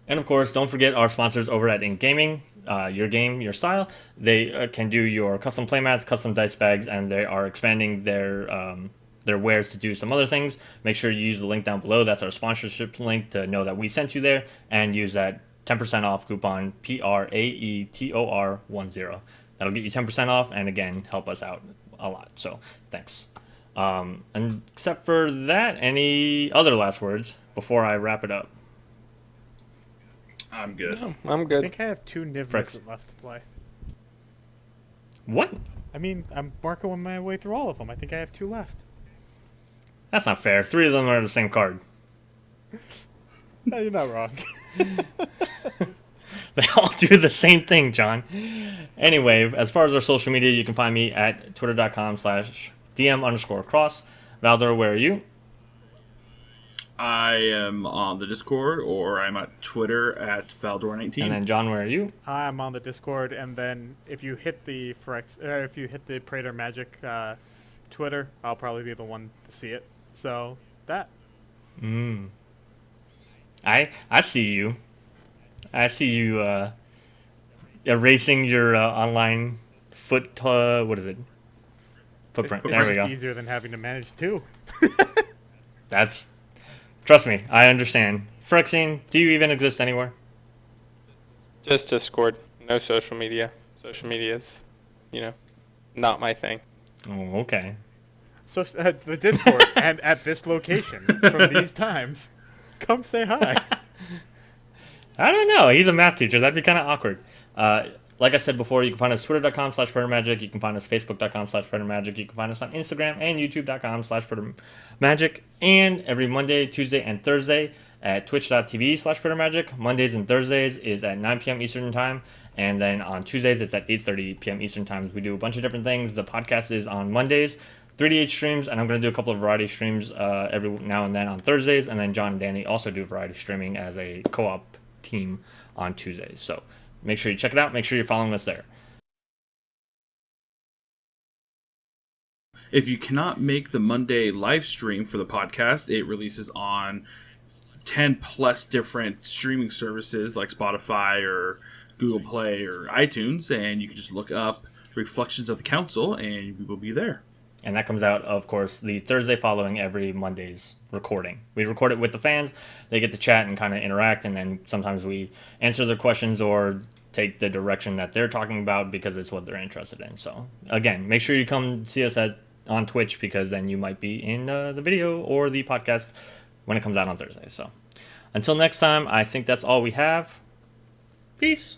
And of course, don't forget our sponsors over at In Gaming, Your Game, Your Style. They can do your custom playmats, custom dice bags, and they are expanding their wares to do some other things. Make sure you use the link down below. That's our sponsorship link to know that we sent you there, and use that 10% off coupon PRAETOR10. That'll get you 10% off, and again, help us out a lot. So thanks. And except for that, any other last words before I wrap it up? I'm good. No, I'm I good. think I have 2 Niv-Mizzet left to play. What? I mean, I'm working my way through all of them. I think I have 2 left. That's not fair. 3 of them are the same card. No, you're not wrong. They all do the same thing, John. Anyway, as far as our social media, you can find me at twitter.com/DM_cross. Valdor, where are you? I am on the Discord, or I'm at Twitter at Valdor19. And then John, where are you? I'm on the Discord, and then if you hit the Praetor Magic Twitter, I'll probably be the one to see it. So that. I see you. I see you erasing your online what is it? Footprint. It's There we just go. easier than having to manage 2. Trust me, I understand. Phyrexian, do you even exist anywhere? Just Discord. No social media. Social media's, not my thing. Oh, okay. So the Discord and at this location from these times, come say hi. I don't know. He's a math teacher. That'd be kind of awkward. Like I said before, you can find us twitter.com/PraetorMagic. You can find us facebook.com/PraetorMagic. You can find us on Instagram and youtube.com/PraetorMagic. And every Monday, Tuesday, and Thursday at twitch.tv/PraetorMagic. Mondays and Thursdays is at 9 p.m. Eastern Time. And then on Tuesdays, it's at 8:30 p.m. Eastern Time. We do a bunch of different things. The podcast is on Mondays, 3 to 8 streams, and I'm going to do a couple of variety streams every now and then on Thursdays. And then John and Dani also do variety streaming as a co-op team on Tuesdays. So make sure you check it out. Make sure you're following us there. If you cannot make the Monday live stream for the podcast, it releases on 10 plus different streaming services like Spotify or Google Play or iTunes, and you can just look up Reflections of the Council and we will be there. And that comes out, of course, the Thursday following every Monday's recording. We record it with the fans. They get to chat and kind of interact, and then sometimes we answer their questions or take the direction that they're talking about because it's what they're interested in. So, again, make sure you come see us on Twitch, because then you might be in the video or the podcast when it comes out on Thursday. So, until next time, I think that's all we have. Peace.